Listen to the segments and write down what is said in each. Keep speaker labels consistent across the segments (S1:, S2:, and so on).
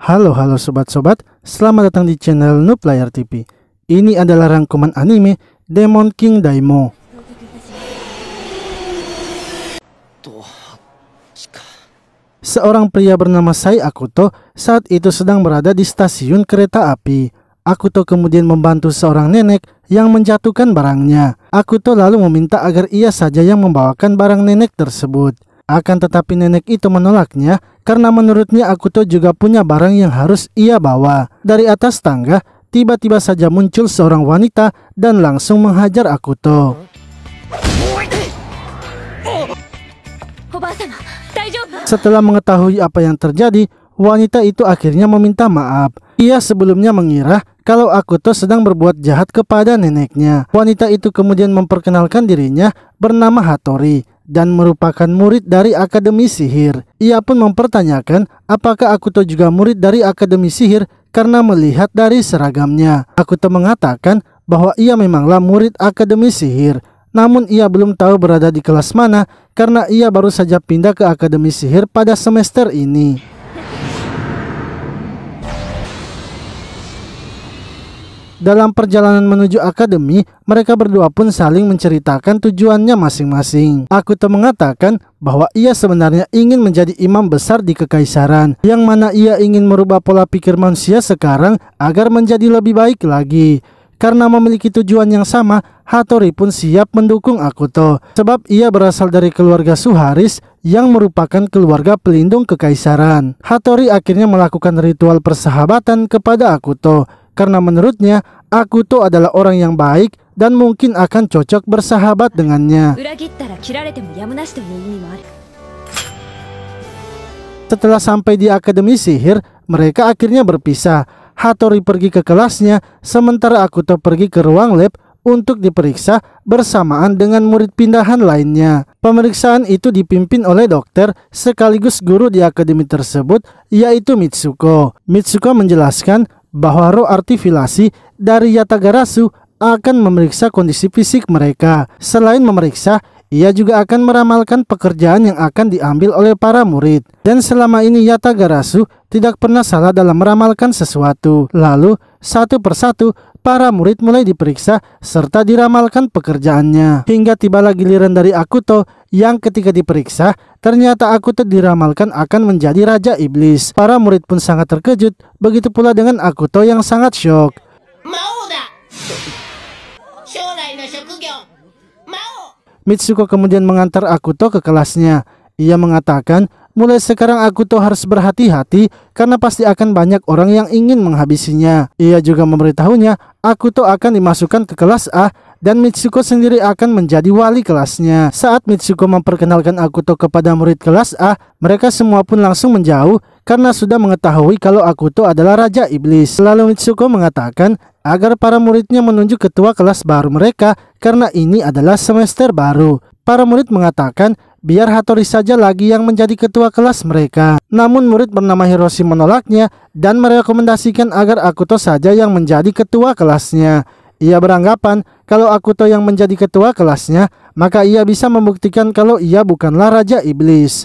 S1: Halo sobat-sobat, selamat datang di channel Noob Layar TV. Ini adalah rangkuman anime Demon King Daimo. Seorang pria bernama Sai Akuto saat itu sedang berada di stasiun kereta api. Akuto kemudian membantu seorang nenek yang menjatuhkan barangnya. Akuto lalu meminta agar ia saja yang membawakan barang nenek tersebut. Akan tetapi nenek itu menolaknya karena menurutnya Akuto juga punya barang yang harus ia bawa. Dari atas tangga, tiba-tiba saja muncul seorang wanita dan langsung menghajar Akuto. Setelah mengetahui apa yang terjadi, wanita itu akhirnya meminta maaf. Ia sebelumnya mengira kalau Akuto sedang berbuat jahat kepada neneknya. Wanita itu kemudian memperkenalkan dirinya bernama Hattori dan merupakan murid dari Akademi Sihir. Ia pun mempertanyakan apakah Akuto juga murid dari Akademi Sihir karena melihat dari seragamnya. Akuto mengatakan bahwa ia memanglah murid Akademi Sihir, namun ia belum tahu berada di kelas mana karena ia baru saja pindah ke Akademi Sihir pada semester ini. Dalam perjalanan menuju akademi, mereka berdua pun saling menceritakan tujuannya masing-masing. Akuto mengatakan bahwa ia sebenarnya ingin menjadi imam besar di kekaisaran, yang mana ia ingin merubah pola pikir manusia sekarang agar menjadi lebih baik lagi. Karena memiliki tujuan yang sama, Hattori pun siap mendukung Akuto, sebab ia berasal dari keluarga Suharis yang merupakan keluarga pelindung kekaisaran. Hattori akhirnya melakukan ritual persahabatan kepada Akuto, karena menurutnya Akuto adalah orang yang baik dan mungkin akan cocok bersahabat dengannya. Setelah sampai di Akademi Sihir, mereka akhirnya berpisah. Hattori pergi ke kelasnya, sementara Akuto pergi ke ruang lab untuk diperiksa bersamaan dengan murid pindahan lainnya. Pemeriksaan itu dipimpin oleh dokter sekaligus guru di akademi tersebut, yaitu Mitsuko. Mitsuko menjelaskan bahwa roh artifilasi dari Yatagarasu akan memeriksa kondisi fisik mereka. Selain memeriksa, ia juga akan meramalkan pekerjaan yang akan diambil oleh para murid. Dan selama ini Yatagarasu tidak pernah salah dalam meramalkan sesuatu. Lalu, satu persatu, para murid mulai diperiksa serta diramalkan pekerjaannya. Hingga tibalah giliran dari Akuto yang ketika diperiksa, ternyata Akuto diramalkan akan menjadi Raja Iblis. Para murid pun sangat terkejut, begitu pula dengan Akuto yang sangat syok. Mitsuko kemudian mengantar Akuto ke kelasnya. Ia mengatakan, mulai sekarang Akuto harus berhati-hati karena pasti akan banyak orang yang ingin menghabisinya. Ia juga memberitahunya Akuto akan dimasukkan ke kelas A dan Mitsuko sendiri akan menjadi wali kelasnya. Saat Mitsuko memperkenalkan Akuto kepada murid kelas A, mereka semua pun langsung menjauh karena sudah mengetahui kalau Akuto adalah Raja Iblis. Lalu Mitsuko mengatakan agar para muridnya menunjuk ketua kelas baru mereka karena ini adalah semester baru. Para murid mengatakan biar Hattori saja lagi yang menjadi ketua kelas mereka. Namun murid bernama Hiroshi menolaknya dan merekomendasikan agar Akuto saja yang menjadi ketua kelasnya. Ia beranggapan kalau Akuto yang menjadi ketua kelasnya, maka ia bisa membuktikan kalau ia bukanlah Raja Iblis.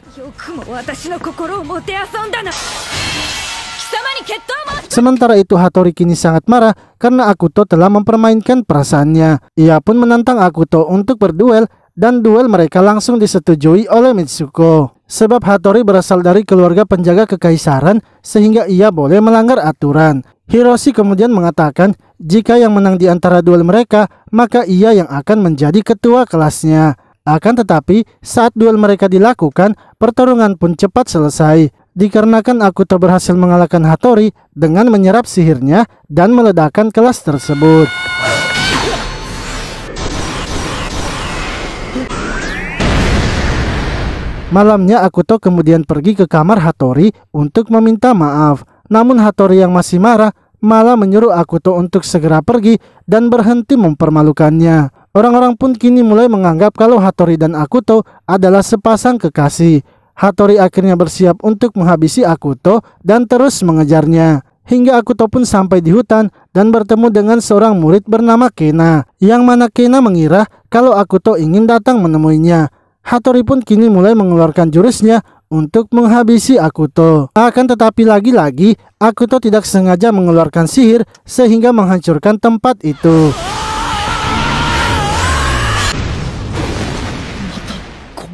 S1: Sementara itu Hattori kini sangat marah karena Akuto telah mempermainkan perasaannya. Ia pun menantang Akuto untuk berduel dan duel mereka langsung disetujui oleh Mitsuko. Sebab Hattori berasal dari keluarga penjaga kekaisaran sehingga ia boleh melanggar aturan. Hiroshi kemudian mengatakan jika yang menang di antara duel mereka, maka ia yang akan menjadi ketua kelasnya. Akan tetapi saat duel mereka dilakukan, pertarungan pun cepat selesai. Dikarenakan Akuto berhasil mengalahkan Hattori dengan menyerap sihirnya dan meledakkan kelas tersebut. Malamnya Akuto kemudian pergi ke kamar Hattori untuk meminta maaf. Namun Hattori yang masih marah malah menyuruh Akuto untuk segera pergi dan berhenti mempermalukannya. Orang-orang pun kini mulai menganggap kalau Hattori dan Akuto adalah sepasang kekasih. Hattori akhirnya bersiap untuk menghabisi Akuto dan terus mengejarnya. Hingga Akuto pun sampai di hutan dan bertemu dengan seorang murid bernama Kena, yang mana Kena mengira kalau Akuto ingin datang menemuinya. Hattori pun kini mulai mengeluarkan jurusnya untuk menghabisi Akuto. Akan tetapi lagi-lagi Akuto tidak sengaja mengeluarkan sihir sehingga menghancurkan tempat itu.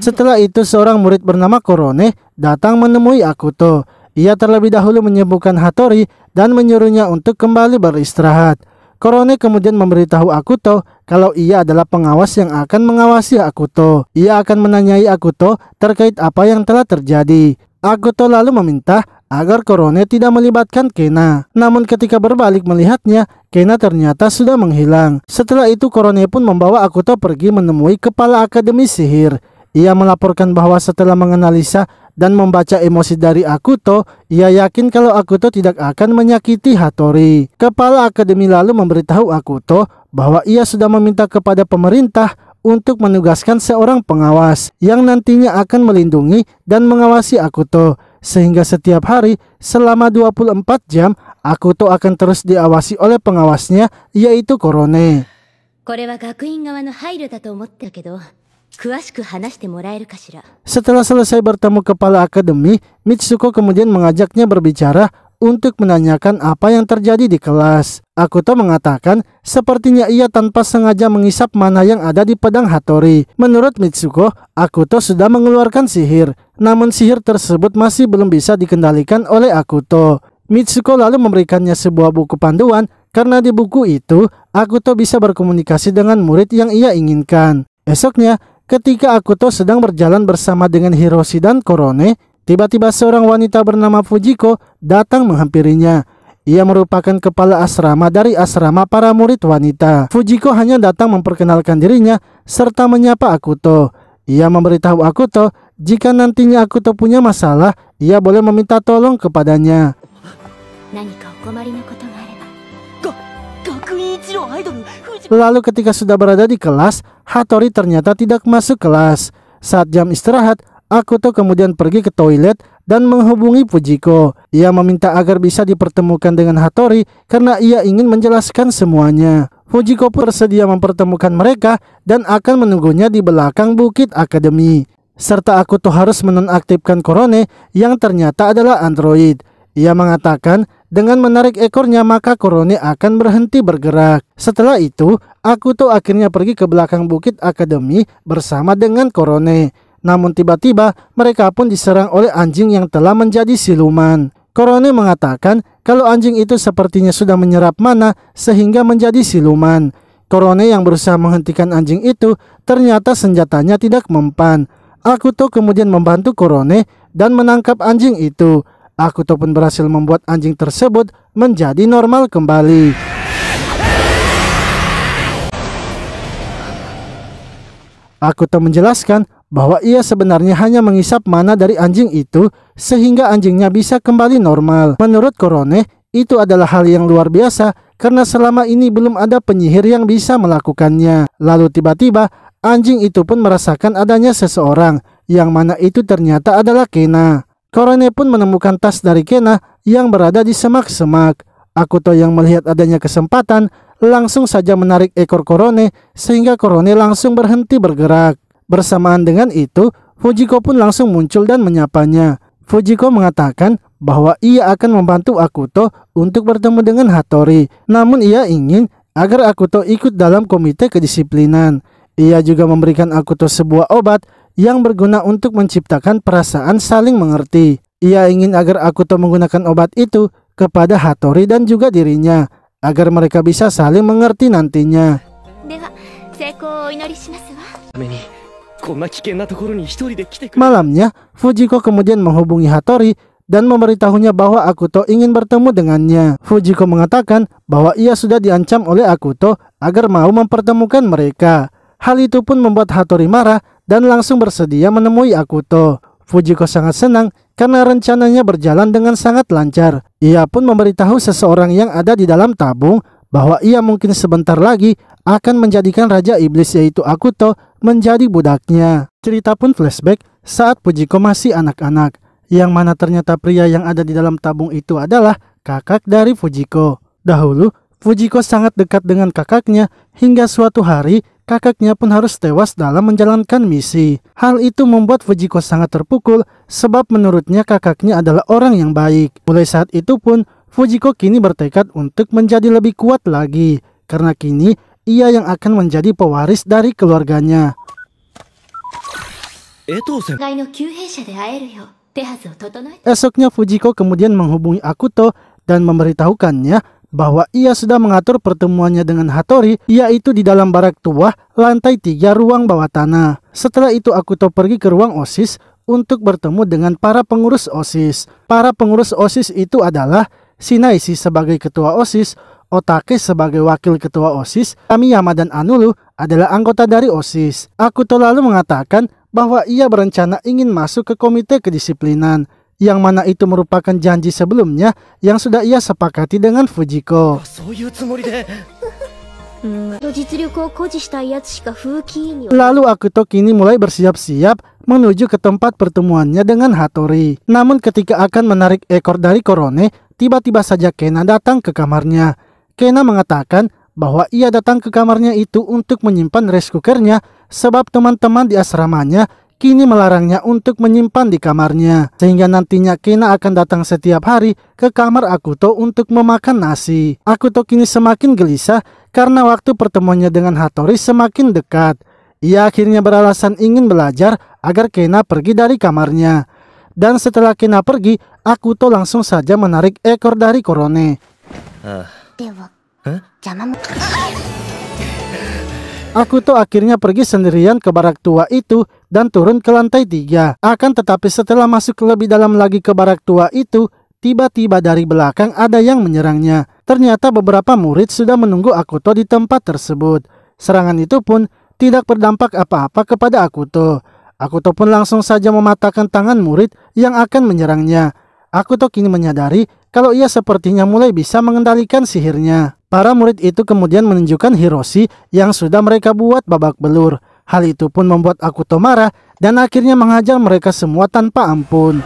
S1: Setelah itu seorang murid bernama Korone datang menemui Akuto. Ia terlebih dahulu menyembuhkan Hattori dan menyuruhnya untuk kembali beristirahat. Korone kemudian memberitahu Akuto kalau ia adalah pengawas yang akan mengawasi Akuto. Ia akan menanyai Akuto terkait apa yang telah terjadi. Akuto lalu meminta agar Korone tidak melibatkan Kena. Namun ketika berbalik melihatnya, Kena ternyata sudah menghilang. Setelah itu Korone pun membawa Akuto pergi menemui kepala Akademi Sihir. Ia melaporkan bahwa setelah menganalisa dan membaca emosi dari Akuto, ia yakin kalau Akuto tidak akan menyakiti Hattori. Kepala Akademi lalu memberitahu Akuto bahwa ia sudah meminta kepada pemerintah untuk menugaskan seorang pengawas yang nantinya akan melindungi dan mengawasi Akuto. Sehingga setiap hari selama 24 jam, Akuto akan terus diawasi oleh pengawasnya, yaitu Korone. Setelah selesai bertemu kepala akademi, Mitsuko kemudian mengajaknya berbicara untuk menanyakan apa yang terjadi di kelas. Akuto mengatakan sepertinya ia tanpa sengaja mengisap mana yang ada di pedang Hattori. Menurut Mitsuko, Akuto sudah mengeluarkan sihir, namun sihir tersebut masih belum bisa dikendalikan oleh Akuto. Mitsuko lalu memberikannya sebuah buku panduan karena di buku itu Akuto bisa berkomunikasi dengan murid yang ia inginkan. Esoknya, ketika Akuto sedang berjalan bersama dengan Hiroshi dan Korone, tiba-tiba seorang wanita bernama Fujiko datang menghampirinya. Ia merupakan kepala asrama dari asrama para murid wanita. Fujiko hanya datang memperkenalkan dirinya serta menyapa Akuto. Ia memberitahu Akuto jika nantinya Akuto punya masalah, ia boleh meminta tolong kepadanya. Lalu ketika sudah berada di kelas, Hattori ternyata tidak masuk kelas. Saat jam istirahat, Akuto kemudian pergi ke toilet dan menghubungi Fujiko. Ia meminta agar bisa dipertemukan dengan Hattori karena ia ingin menjelaskan semuanya. Fujiko pun bersedia mempertemukan mereka dan akan menunggunya di belakang bukit akademi. Serta Akuto harus menonaktifkan Korone yang ternyata adalah android. Ia mengatakan dengan menarik ekornya maka Korone akan berhenti bergerak. Setelah itu, Akuto akhirnya pergi ke belakang bukit akademi bersama dengan Korone. Namun tiba-tiba mereka pun diserang oleh anjing yang telah menjadi siluman. Korone mengatakan kalau anjing itu sepertinya sudah menyerap mana sehingga menjadi siluman. Korone yang berusaha menghentikan anjing itu ternyata senjatanya tidak mempan. Akuto kemudian membantu Korone dan menangkap anjing itu. Akuto pun berhasil membuat anjing tersebut menjadi normal kembali. Akuto menjelaskan bahwa ia sebenarnya hanya mengisap mana dari anjing itu sehingga anjingnya bisa kembali normal. Menurut Korone, itu adalah hal yang luar biasa karena selama ini belum ada penyihir yang bisa melakukannya. Lalu tiba-tiba anjing itu pun merasakan adanya seseorang yang mana itu ternyata adalah Kena. Korone pun menemukan tas dari Kena yang berada di semak-semak. Akuto yang melihat adanya kesempatan langsung saja menarik ekor Korone sehingga Korone langsung berhenti bergerak. Bersamaan dengan itu, Fujiko pun langsung muncul dan menyapanya. Fujiko mengatakan bahwa ia akan membantu Akuto untuk bertemu dengan Hattori. Namun ia ingin agar Akuto ikut dalam komite kedisiplinan. Ia juga memberikan Akuto sebuah obat yang berguna untuk menciptakan perasaan saling mengerti. Ia ingin agar Akuto menggunakan obat itu kepada Hattori dan juga dirinya, agar mereka bisa saling mengerti nantinya. Malamnya, Fujiko kemudian menghubungi Hattori dan memberitahunya bahwa Akuto ingin bertemu dengannya. Fujiko mengatakan bahwa ia sudah diancam oleh Akuto agar mau mempertemukan mereka. Hal itu pun membuat Hattori marah dan langsung bersedia menemui Akuto. Fujiko sangat senang karena rencananya berjalan dengan sangat lancar. Ia pun memberitahu seseorang yang ada di dalam tabung bahwa ia mungkin sebentar lagi akan menjadikan Raja Iblis yaitu Akuto menjadi budaknya. Cerita pun flashback saat Fujiko masih anak-anak, yang mana ternyata pria yang ada di dalam tabung itu adalah kakak dari Fujiko. Dahulu, Fujiko sangat dekat dengan kakaknya hingga suatu hari kakaknya pun harus tewas dalam menjalankan misi. Hal itu membuat Fujiko sangat terpukul sebab menurutnya kakaknya adalah orang yang baik. Mulai saat itu pun Fujiko kini bertekad untuk menjadi lebih kuat lagi karena kini ia yang akan menjadi pewaris dari keluarganya. Esoknya Fujiko kemudian menghubungi Akuto dan memberitahukannya bahwa ia sudah mengatur pertemuannya dengan Hattori, yaitu di dalam barak tua lantai 3 ruang bawah tanah. Setelah itu Akuto pergi ke ruang OSIS untuk bertemu dengan para pengurus OSIS. Para pengurus OSIS itu adalah Shinaisi sebagai ketua OSIS, Otake sebagai wakil ketua OSIS, Kamiyama dan Anulu adalah anggota dari OSIS. Akuto lalu mengatakan bahwa ia berencana ingin masuk ke komite kedisiplinan, yang mana itu merupakan janji sebelumnya yang sudah ia sepakati dengan Fujiko. Lalu Akuto kini mulai bersiap-siap menuju ke tempat pertemuannya dengan Hattori. Namun ketika akan menarik ekor dari Korone, tiba-tiba saja Kena datang ke kamarnya. Kena mengatakan bahwa ia datang ke kamarnya itu untuk menyimpan rice cookernya sebab teman-teman di asramanya kini melarangnya untuk menyimpan di kamarnya. Sehingga nantinya Kena akan datang setiap hari ke kamar Akuto untuk memakan nasi. Akuto kini semakin gelisah karena waktu pertemuannya dengan Hattori semakin dekat. Ia akhirnya beralasan ingin belajar agar Kena pergi dari kamarnya. Dan setelah Kena pergi, Akuto langsung saja menarik ekor dari Korone. Akuto akhirnya pergi sendirian ke barak tua itu dan turun ke lantai 3. Akan tetapi setelah masuk lebih dalam lagi ke barak tua itu, tiba-tiba dari belakang ada yang menyerangnya. Ternyata beberapa murid sudah menunggu Akuto di tempat tersebut. Serangan itu pun tidak berdampak apa-apa kepada Akuto. Akuto pun langsung saja mematahkan tangan murid yang akan menyerangnya. Akuto kini menyadari kalau ia sepertinya mulai bisa mengendalikan sihirnya. Para murid itu kemudian menunjukkan Hiroshi yang sudah mereka buat babak belur. Hal itu pun membuat Akuto marah dan akhirnya menghajar mereka semua tanpa ampun.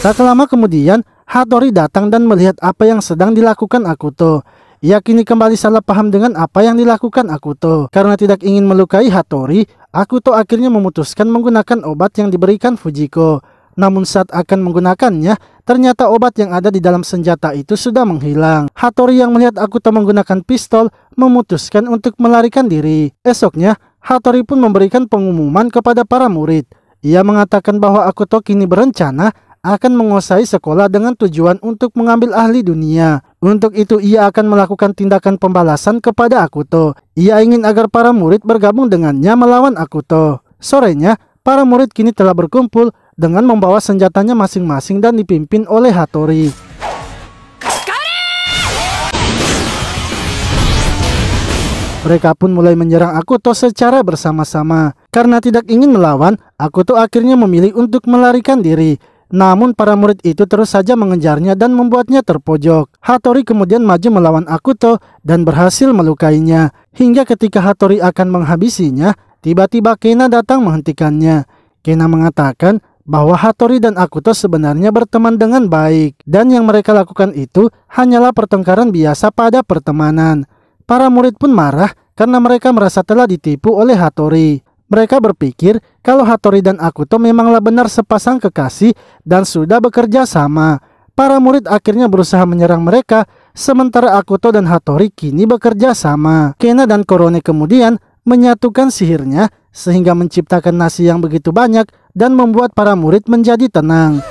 S1: Tak lama kemudian, Hattori datang dan melihat apa yang sedang dilakukan Akuto. Ia kini kembali salah paham dengan apa yang dilakukan Akuto. Karena tidak ingin melukai Hattori, Akuto akhirnya memutuskan menggunakan obat yang diberikan Fujiko. Namun saat akan menggunakannya, ternyata obat yang ada di dalam senjata itu sudah menghilang. Hattori yang melihat Akuto menggunakan pistol memutuskan untuk melarikan diri. Esoknya, Hattori pun memberikan pengumuman kepada para murid. Ia mengatakan bahwa Akuto kini berencana akan menguasai sekolah dengan tujuan untuk mengambil ahli dunia. Untuk itu ia akan melakukan tindakan pembalasan kepada Akuto. Ia ingin agar para murid bergabung dengannya melawan Akuto. Sorenya, para murid kini telah berkumpul dengan membawa senjatanya masing-masing dan dipimpin oleh Hattori. Mereka pun mulai menyerang Akuto secara bersama-sama. Karena tidak ingin melawan, Akuto akhirnya memilih untuk melarikan diri. Namun para murid itu terus saja mengejarnya dan membuatnya terpojok. Hattori kemudian maju melawan Akuto dan berhasil melukainya. Hingga ketika Hattori akan menghabisinya, tiba-tiba Kena datang menghentikannya. Kena mengatakan bahwa Hattori dan Akuto sebenarnya berteman dengan baik. Dan yang mereka lakukan itu hanyalah pertengkaran biasa pada pertemanan. Para murid pun marah karena mereka merasa telah ditipu oleh Hattori. Mereka berpikir kalau Hattori dan Akuto memanglah benar sepasang kekasih dan sudah bekerja sama. Para murid akhirnya berusaha menyerang mereka, sementara Akuto dan Hattori kini bekerja sama. Kena dan Korone kemudian menyatukan sihirnya sehingga menciptakan nasi yang begitu banyak dan membuat para murid menjadi tenang.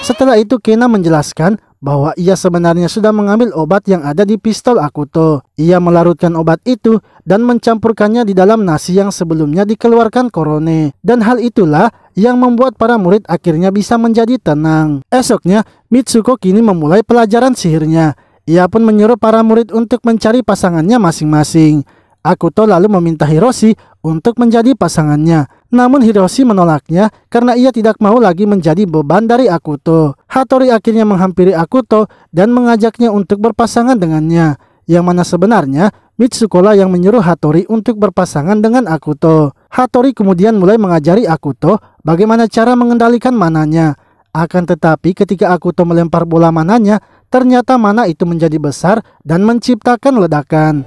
S1: Setelah itu Kena menjelaskan bahwa ia sebenarnya sudah mengambil obat yang ada di pistol Akuto. Ia melarutkan obat itu dan mencampurkannya di dalam nasi yang sebelumnya dikeluarkan Korone. Dan hal itulah yang membuat para murid akhirnya bisa menjadi tenang. Esoknya, Mitsuko kini memulai pelajaran sihirnya. Ia pun menyuruh para murid untuk mencari pasangannya masing-masing. Akuto lalu meminta Hiroshi untuk menjadi pasangannya. Namun Hiroshi menolaknya karena ia tidak mau lagi menjadi beban dari Akuto. Hattori akhirnya menghampiri Akuto dan mengajaknya untuk berpasangan dengannya. yang mana sebenarnya Mitsuko lah yang menyuruh Hattori untuk berpasangan dengan Akuto. Hattori kemudian mulai mengajari Akuto bagaimana cara mengendalikan mananya. Akan tetapi ketika Akuto melempar bola mananya, ternyata mana itu menjadi besar dan menciptakan ledakan.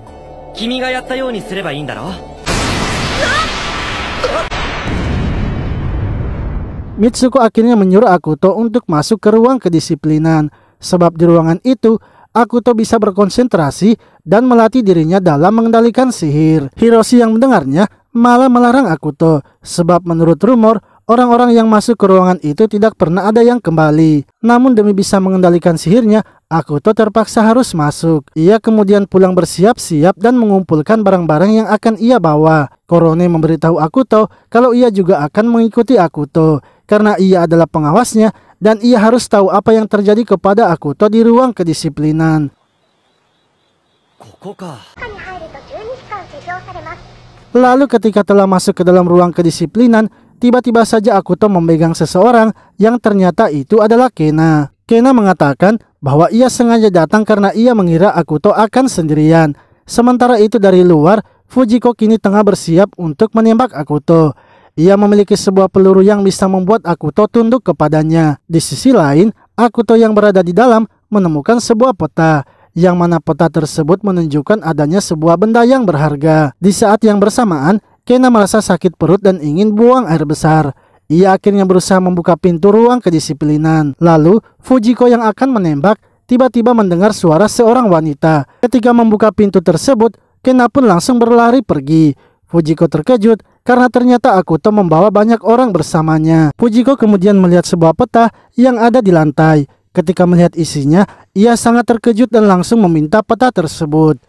S1: Mitsuko akhirnya menyuruh Akuto untuk masuk ke ruang kedisiplinan. Sebab di ruangan itu, Akuto bisa berkonsentrasi dan melatih dirinya dalam mengendalikan sihir. Hiroshi yang mendengarnya malah melarang Akuto. Sebab menurut rumor, orang-orang yang masuk ke ruangan itu tidak pernah ada yang kembali. Namun demi bisa mengendalikan sihirnya, Akuto terpaksa harus masuk. Ia kemudian pulang bersiap-siap dan mengumpulkan barang-barang yang akan ia bawa. Korone memberitahu Akuto kalau ia juga akan mengikuti Akuto karena ia adalah pengawasnya dan ia harus tahu apa yang terjadi kepada Akuto di ruang kedisiplinan. Lalu ketika telah masuk ke dalam ruang kedisiplinan, tiba-tiba saja Akuto memegang seseorang yang ternyata itu adalah Kena. Kena mengatakan bahwa ia sengaja datang karena ia mengira Akuto akan sendirian. Sementara itu dari luar, Fujiko kini tengah bersiap untuk menembak Akuto. Ia memiliki sebuah peluru yang bisa membuat Akuto tunduk kepadanya. Di sisi lain, Akuto yang berada di dalam menemukan sebuah peta, yang mana peta tersebut menunjukkan adanya sebuah benda yang berharga. Di saat yang bersamaan, Kena merasa sakit perut dan ingin buang air besar. Ia akhirnya berusaha membuka pintu ruang kedisiplinan. Lalu, Fujiko yang akan menembak tiba-tiba mendengar suara seorang wanita. Ketika membuka pintu tersebut, Kena pun langsung berlari pergi. Fujiko terkejut karena ternyata Akuto membawa banyak orang bersamanya. Fujiko kemudian melihat sebuah peta yang ada di lantai. Ketika melihat isinya, ia sangat terkejut dan langsung meminta peta tersebut.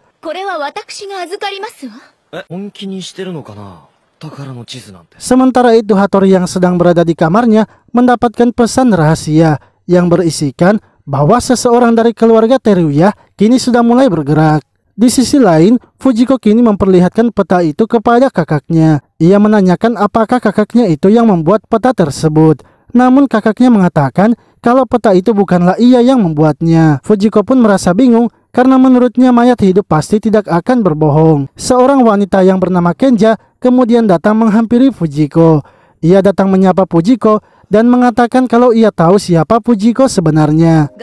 S1: Sementara itu Hattori yang sedang berada di kamarnya mendapatkan pesan rahasia yang berisikan bahwa seseorang dari keluarga Teruya kini sudah mulai bergerak. Di sisi lain, Fujiko kini memperlihatkan peta itu kepada kakaknya. Ia menanyakan apakah kakaknya itu yang membuat peta tersebut. Namun kakaknya mengatakan kalau peta itu bukanlah ia yang membuatnya. Fujiko pun merasa bingung karena menurutnya mayat hidup pasti tidak akan berbohong. Seorang wanita yang bernama Kenja kemudian datang menghampiri Fujiko. Ia datang menyapa Fujiko dan mengatakan kalau ia tahu siapa Fujiko sebenarnya.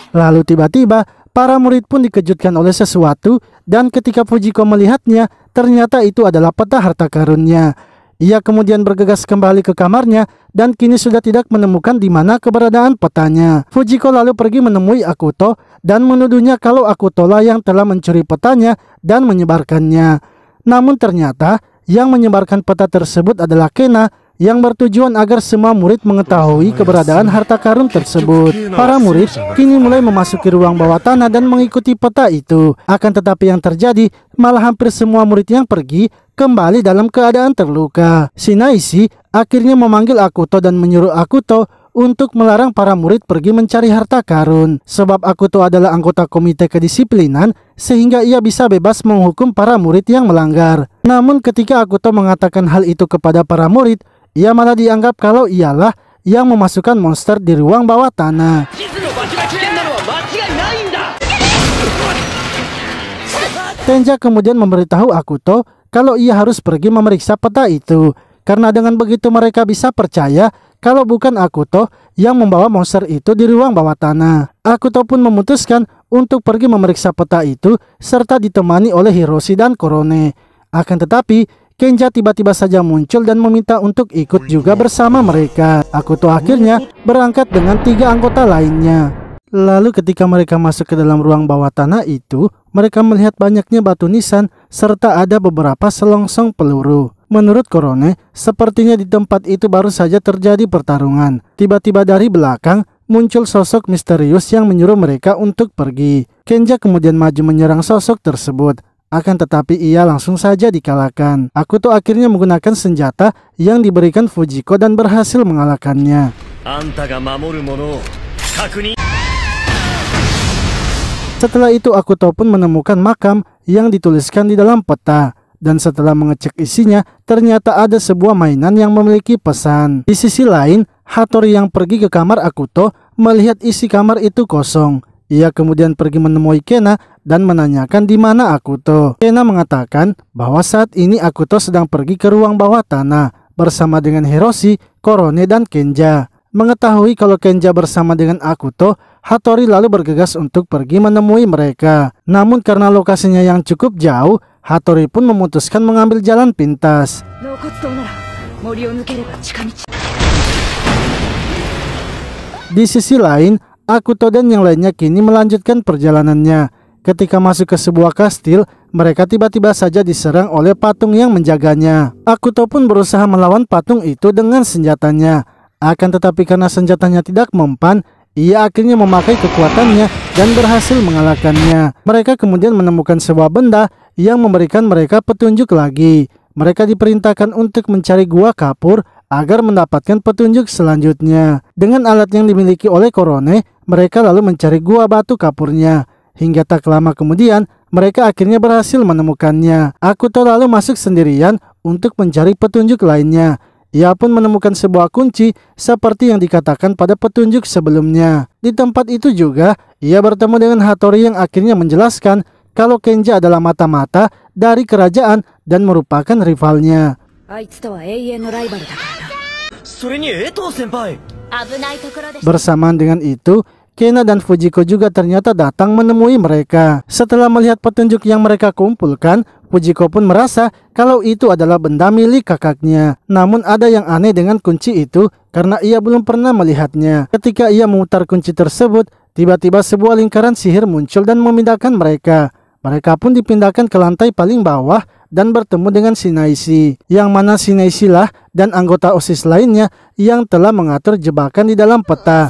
S1: Lalu tiba-tiba para murid pun dikejutkan oleh sesuatu dan ketika Fujiko melihatnya ternyata itu adalah peta harta karunnya. Ia kemudian bergegas kembali ke kamarnya dan kini sudah tidak menemukan di mana keberadaan petanya. Fujiko lalu pergi menemui Akuto dan menuduhnya kalau Akuto lah yang telah mencuri petanya dan menyebarkannya. Namun ternyata yang menyebarkan peta tersebut adalah Kena yang bertujuan agar semua murid mengetahui keberadaan harta karun tersebut. Para murid kini mulai memasuki ruang bawah tanah dan mengikuti peta itu. Akan tetapi yang terjadi malah hampir semua murid yang pergi kembali dalam keadaan terluka. Shinaisi akhirnya memanggil Akuto dan menyuruh Akuto untuk melarang para murid pergi mencari harta karun. Sebab Akuto adalah anggota komite kedisiplinan sehingga ia bisa bebas menghukum para murid yang melanggar. Namun ketika Akuto mengatakan hal itu kepada para murid, ia malah dianggap kalau ialah yang memasukkan monster di ruang bawah tanah. Tenja kemudian memberitahu Akuto kalau ia harus pergi memeriksa peta itu. Karena dengan begitu mereka bisa percaya kalau bukan Akuto yang membawa monster itu di ruang bawah tanah. Akuto pun memutuskan untuk pergi memeriksa peta itu serta ditemani oleh Hiroshi dan Korone. Akan tetapi Kenja tiba-tiba saja muncul dan meminta untuk ikut juga bersama mereka. Akuto akhirnya berangkat dengan 3 anggota lainnya. Lalu ketika mereka masuk ke dalam ruang bawah tanah itu, mereka melihat banyaknya batu nisan serta ada beberapa selongsong peluru. Menurut Korone, sepertinya di tempat itu baru saja terjadi pertarungan. Tiba-tiba dari belakang muncul sosok misterius yang menyuruh mereka untuk pergi. Kenja kemudian maju menyerang sosok tersebut. Akan tetapi ia langsung saja dikalahkan. Akuto akhirnya menggunakan senjata yang diberikan Fujiko dan berhasil mengalahkannya. Setelah itu Akuto pun menemukan makam yang dituliskan di dalam peta. Dan setelah mengecek isinya, ternyata ada sebuah mainan yang memiliki pesan. Di sisi lain, Hattori yang pergi ke kamar Akuto Melihat isi kamar itu kosong, ia kemudian pergi menemui Kena dan menanyakan di mana Akuto. Kena mengatakan bahwa saat ini Akuto sedang pergi ke ruang bawah tanah bersama dengan Hiroshi, Korone, dan Kenja. Mengetahui kalau Kenja bersama dengan Akuto, Hattori lalu bergegas untuk pergi menemui mereka. Namun karena lokasinya yang cukup jauh, Hattori pun memutuskan mengambil jalan pintas. Di sisi lain, Akuto dan yang lainnya kini melanjutkan perjalanannya. Ketika masuk ke sebuah kastil, mereka tiba-tiba saja diserang oleh patung yang menjaganya. Akuto pun berusaha melawan patung itu dengan senjatanya. Akan tetapi karena senjatanya tidak mempan, ia akhirnya memakai kekuatannya dan berhasil mengalahkannya. Mereka kemudian menemukan sebuah benda yang memberikan mereka petunjuk lagi. Mereka diperintahkan untuk mencari gua kapur agar mendapatkan petunjuk selanjutnya. Dengan alat yang dimiliki oleh Korone, mereka lalu mencari gua batu kapurnya. Hingga tak lama kemudian, mereka akhirnya berhasil menemukannya. Akuto lalu masuk sendirian untuk mencari petunjuk lainnya. Ia pun menemukan sebuah kunci seperti yang dikatakan pada petunjuk sebelumnya. Di tempat itu juga, ia bertemu dengan Hattori yang akhirnya menjelaskan kalau Kenja adalah mata-mata dari kerajaan dan merupakan rivalnya. Bersamaan dengan itu, Kena dan Fujiko juga ternyata datang menemui mereka. Setelah melihat petunjuk yang mereka kumpulkan, Fujiko pun merasa kalau itu adalah benda milik kakaknya. Namun ada yang aneh dengan kunci itu karena ia belum pernah melihatnya. Ketika ia memutar kunci tersebut, tiba-tiba sebuah lingkaran sihir muncul dan memindahkan mereka. Mereka pun dipindahkan ke lantai paling bawah dan bertemu dengan Shinaishi, yang mana Shinaishi lah dan anggota OSIS lainnya yang telah mengatur jebakan di dalam peta.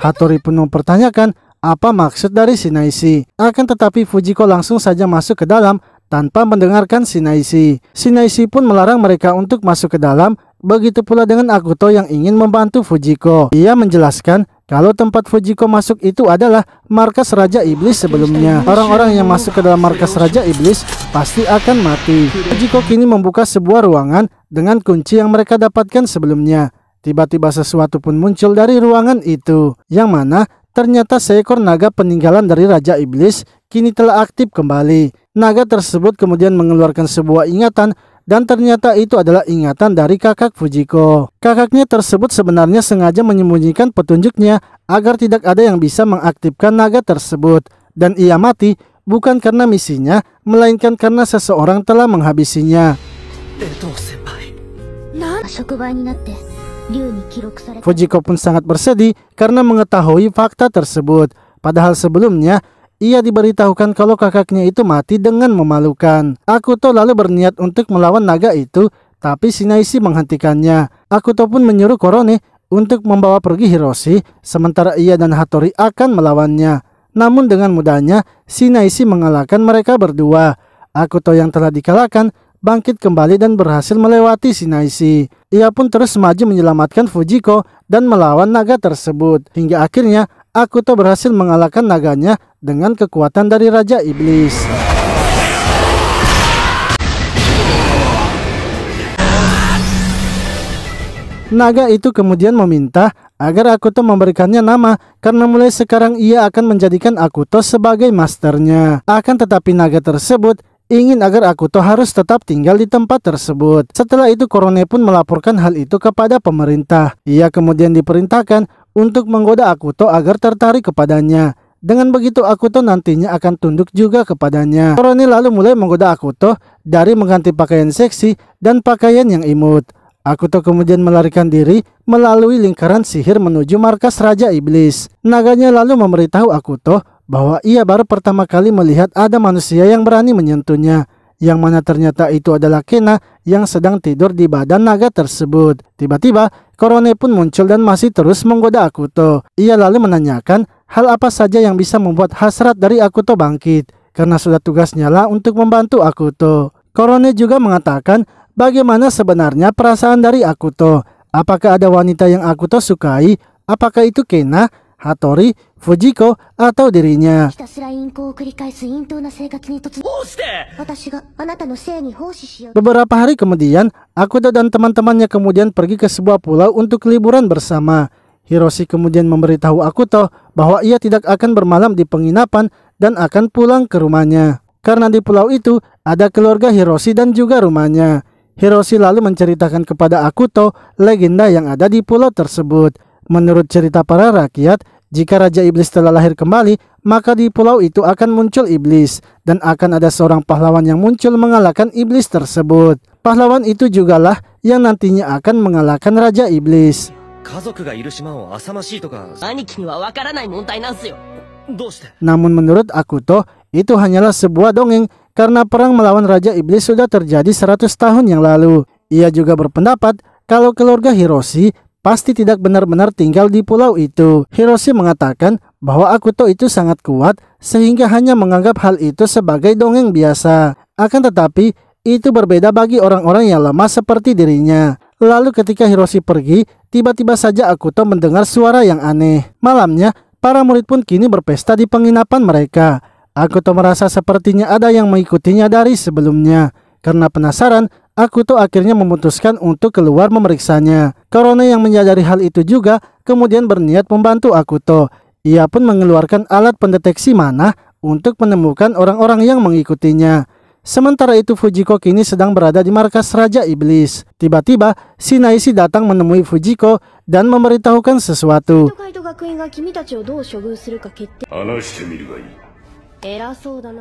S1: Hattori pun mempertanyakan apa maksud dari Shinaishi. Akan tetapi Fujiko langsung saja masuk ke dalam tanpa mendengarkan Shinaishi. Shinaishi pun melarang mereka untuk masuk ke dalam. Begitu pula dengan Akuto yang ingin membantu Fujiko. Ia menjelaskan kalau tempat Fujiko masuk itu adalah markas Raja Iblis sebelumnya. Orang-orang yang masuk ke dalam markas Raja Iblis pasti akan mati. Fujiko kini membuka sebuah ruangan dengan kunci yang mereka dapatkan sebelumnya. Tiba-tiba sesuatu pun muncul dari ruangan itu, yang mana ternyata seekor naga peninggalan dari Raja Iblis kini telah aktif kembali. Naga tersebut kemudian mengeluarkan sebuah ingatan dan ternyata itu adalah ingatan dari kakak Fujiko. Kakaknya tersebut sebenarnya sengaja menyembunyikan petunjuknya agar tidak ada yang bisa mengaktifkan naga tersebut. Dan ia mati bukan karena misinya, melainkan karena seseorang telah menghabisinya. Fujiko pun sangat bersedih karena mengetahui fakta tersebut. Padahal sebelumnya ia diberitahukan kalau kakaknya itu mati dengan memalukan. Akuto lalu berniat untuk melawan naga itu, tapi Shinaishi menghentikannya. Akuto pun menyuruh Korone untuk membawa pergi Hiroshi, sementara ia dan Hattori akan melawannya. Namun dengan mudahnya, Shinaishi mengalahkan mereka berdua. Akuto yang telah dikalahkan bangkit kembali dan berhasil melewati Shinaishi. Ia pun terus maju menyelamatkan Fujiko dan melawan naga tersebut. Hingga akhirnya Akuto berhasil mengalahkan naganya dengan kekuatan dari Raja Iblis. Naga itu kemudian meminta agar Akuto memberikannya nama karena mulai sekarang ia akan menjadikan Akuto sebagai masternya. Akan tetapi naga tersebut ingin agar Akuto harus tetap tinggal di tempat tersebut. Setelah itu Korone pun melaporkan hal itu kepada pemerintah. Ia kemudian diperintahkan untuk menggoda Akuto agar tertarik kepadanya. Dengan begitu Akuto nantinya akan tunduk juga kepadanya. Korone lalu mulai menggoda Akuto dari mengganti pakaian seksi dan pakaian yang imut. Akuto kemudian melarikan diri melalui lingkaran sihir menuju markas Raja Iblis. Naganya lalu memberitahu Akuto bahwa ia baru pertama kali melihat ada manusia yang berani menyentuhnya, yang mana ternyata itu adalah Kena yang sedang tidur di badan naga tersebut. Tiba-tiba Korone pun muncul dan masih terus menggoda Akuto. Ia lalu menanyakan hal apa saja yang bisa membuat hasrat dari Akuto bangkit, karena sudah tugasnya lah untuk membantu Akuto. Korone juga mengatakan bagaimana sebenarnya perasaan dari Akuto. Apakah ada wanita yang Akuto sukai? Apakah itu Kena, Hattori, Fujiko atau dirinya. Beberapa hari kemudian, Akuto dan teman-temannya kemudian pergi ke sebuah pulau untuk liburan bersama. Hiroshi kemudian memberitahu Akuto bahwa ia tidak akan bermalam di penginapan dan akan pulang ke rumahnya. Karena di pulau itu ada keluarga Hiroshi dan juga rumahnya. Hiroshi lalu menceritakan kepada Akuto legenda yang ada di pulau tersebut. Menurut cerita para rakyat, jika Raja Iblis telah lahir kembali, maka di pulau itu akan muncul iblis dan akan ada seorang pahlawan yang muncul mengalahkan iblis tersebut. Pahlawan itu jugalah yang nantinya akan mengalahkan Raja Iblis. Namun menurut Akuto, itu hanyalah sebuah dongeng karena perang melawan Raja Iblis sudah terjadi 100 tahun yang lalu. Ia juga berpendapat kalau keluarga Hiroshi pasti tidak benar-benar tinggal di pulau itu. Hiroshi mengatakan bahwa Akuto itu sangat kuat sehingga hanya menganggap hal itu sebagai dongeng biasa. Akan tetapi, itu berbeda bagi orang-orang yang lemah seperti dirinya. Lalu ketika Hiroshi pergi, tiba-tiba saja Akuto mendengar suara yang aneh. Malamnya, para murid pun kini berpesta di penginapan mereka. Akuto merasa sepertinya ada yang mengikutinya dari sebelumnya. Karena penasaran, Akuto akhirnya memutuskan untuk keluar memeriksanya. Korone yang menyadari hal itu juga kemudian berniat membantu Akuto. Ia pun mengeluarkan alat pendeteksi mana untuk menemukan orang-orang yang mengikutinya. Sementara itu Fujiko kini sedang berada di markas Raja Iblis. Tiba-tiba Shinaisi datang menemui Fujiko dan memberitahukan sesuatu.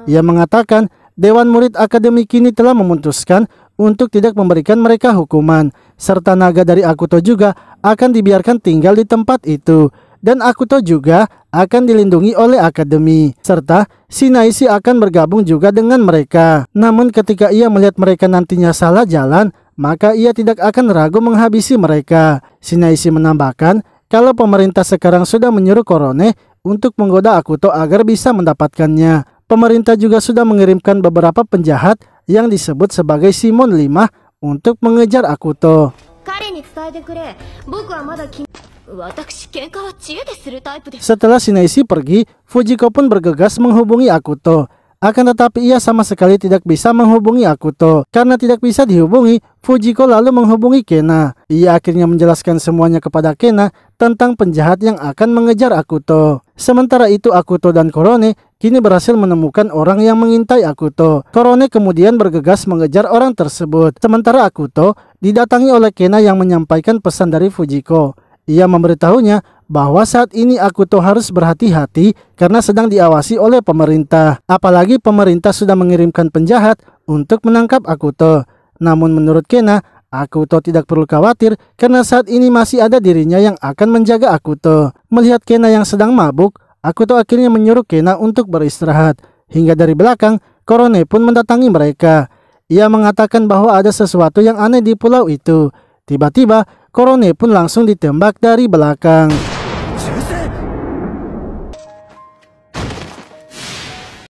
S1: Ia mengatakan Dewan Murid Akademi kini telah memutuskan untuk tidak memberikan mereka hukuman, serta naga dari Akuto juga akan dibiarkan tinggal di tempat itu. Dan Akuto juga akan dilindungi oleh akademi, serta Shinaisi akan bergabung juga dengan mereka. Namun ketika ia melihat mereka nantinya salah jalan, maka ia tidak akan ragu menghabisi mereka. Shinaisi menambahkan kalau pemerintah sekarang sudah menyuruh Korone untuk menggoda Akuto agar bisa mendapatkannya. Pemerintah juga sudah mengirimkan beberapa penjahat yang disebut sebagai Shimon 5 untuk mengejar Akuto. Setelah Shinaisi pergi, Fujiko pun bergegas menghubungi Akuto. Akan tetapi ia sama sekali tidak bisa menghubungi Akuto. Karena tidak bisa dihubungi, Fujiko lalu menghubungi Kena. Ia akhirnya menjelaskan semuanya kepada Kena tentang penjahat yang akan mengejar Akuto. Sementara itu Akuto dan Korone kini berhasil menemukan orang yang mengintai Akuto. Korone kemudian bergegas mengejar orang tersebut. Sementara Akuto didatangi oleh Kena yang menyampaikan pesan dari Fujiko. Ia memberitahunya bahwa saat ini Akuto harus berhati-hati karena sedang diawasi oleh pemerintah. Apalagi pemerintah sudah mengirimkan penjahat untuk menangkap Akuto. Namun menurut Kena, Akuto tidak perlu khawatir karena saat ini masih ada dirinya yang akan menjaga Akuto. Melihat Kena yang sedang mabuk, Akuto akhirnya menyuruh Kena untuk beristirahat. Hingga dari belakang, Korone pun mendatangi mereka. Ia mengatakan bahwa ada sesuatu yang aneh di pulau itu. Tiba-tiba, Korone pun langsung ditembak dari belakang.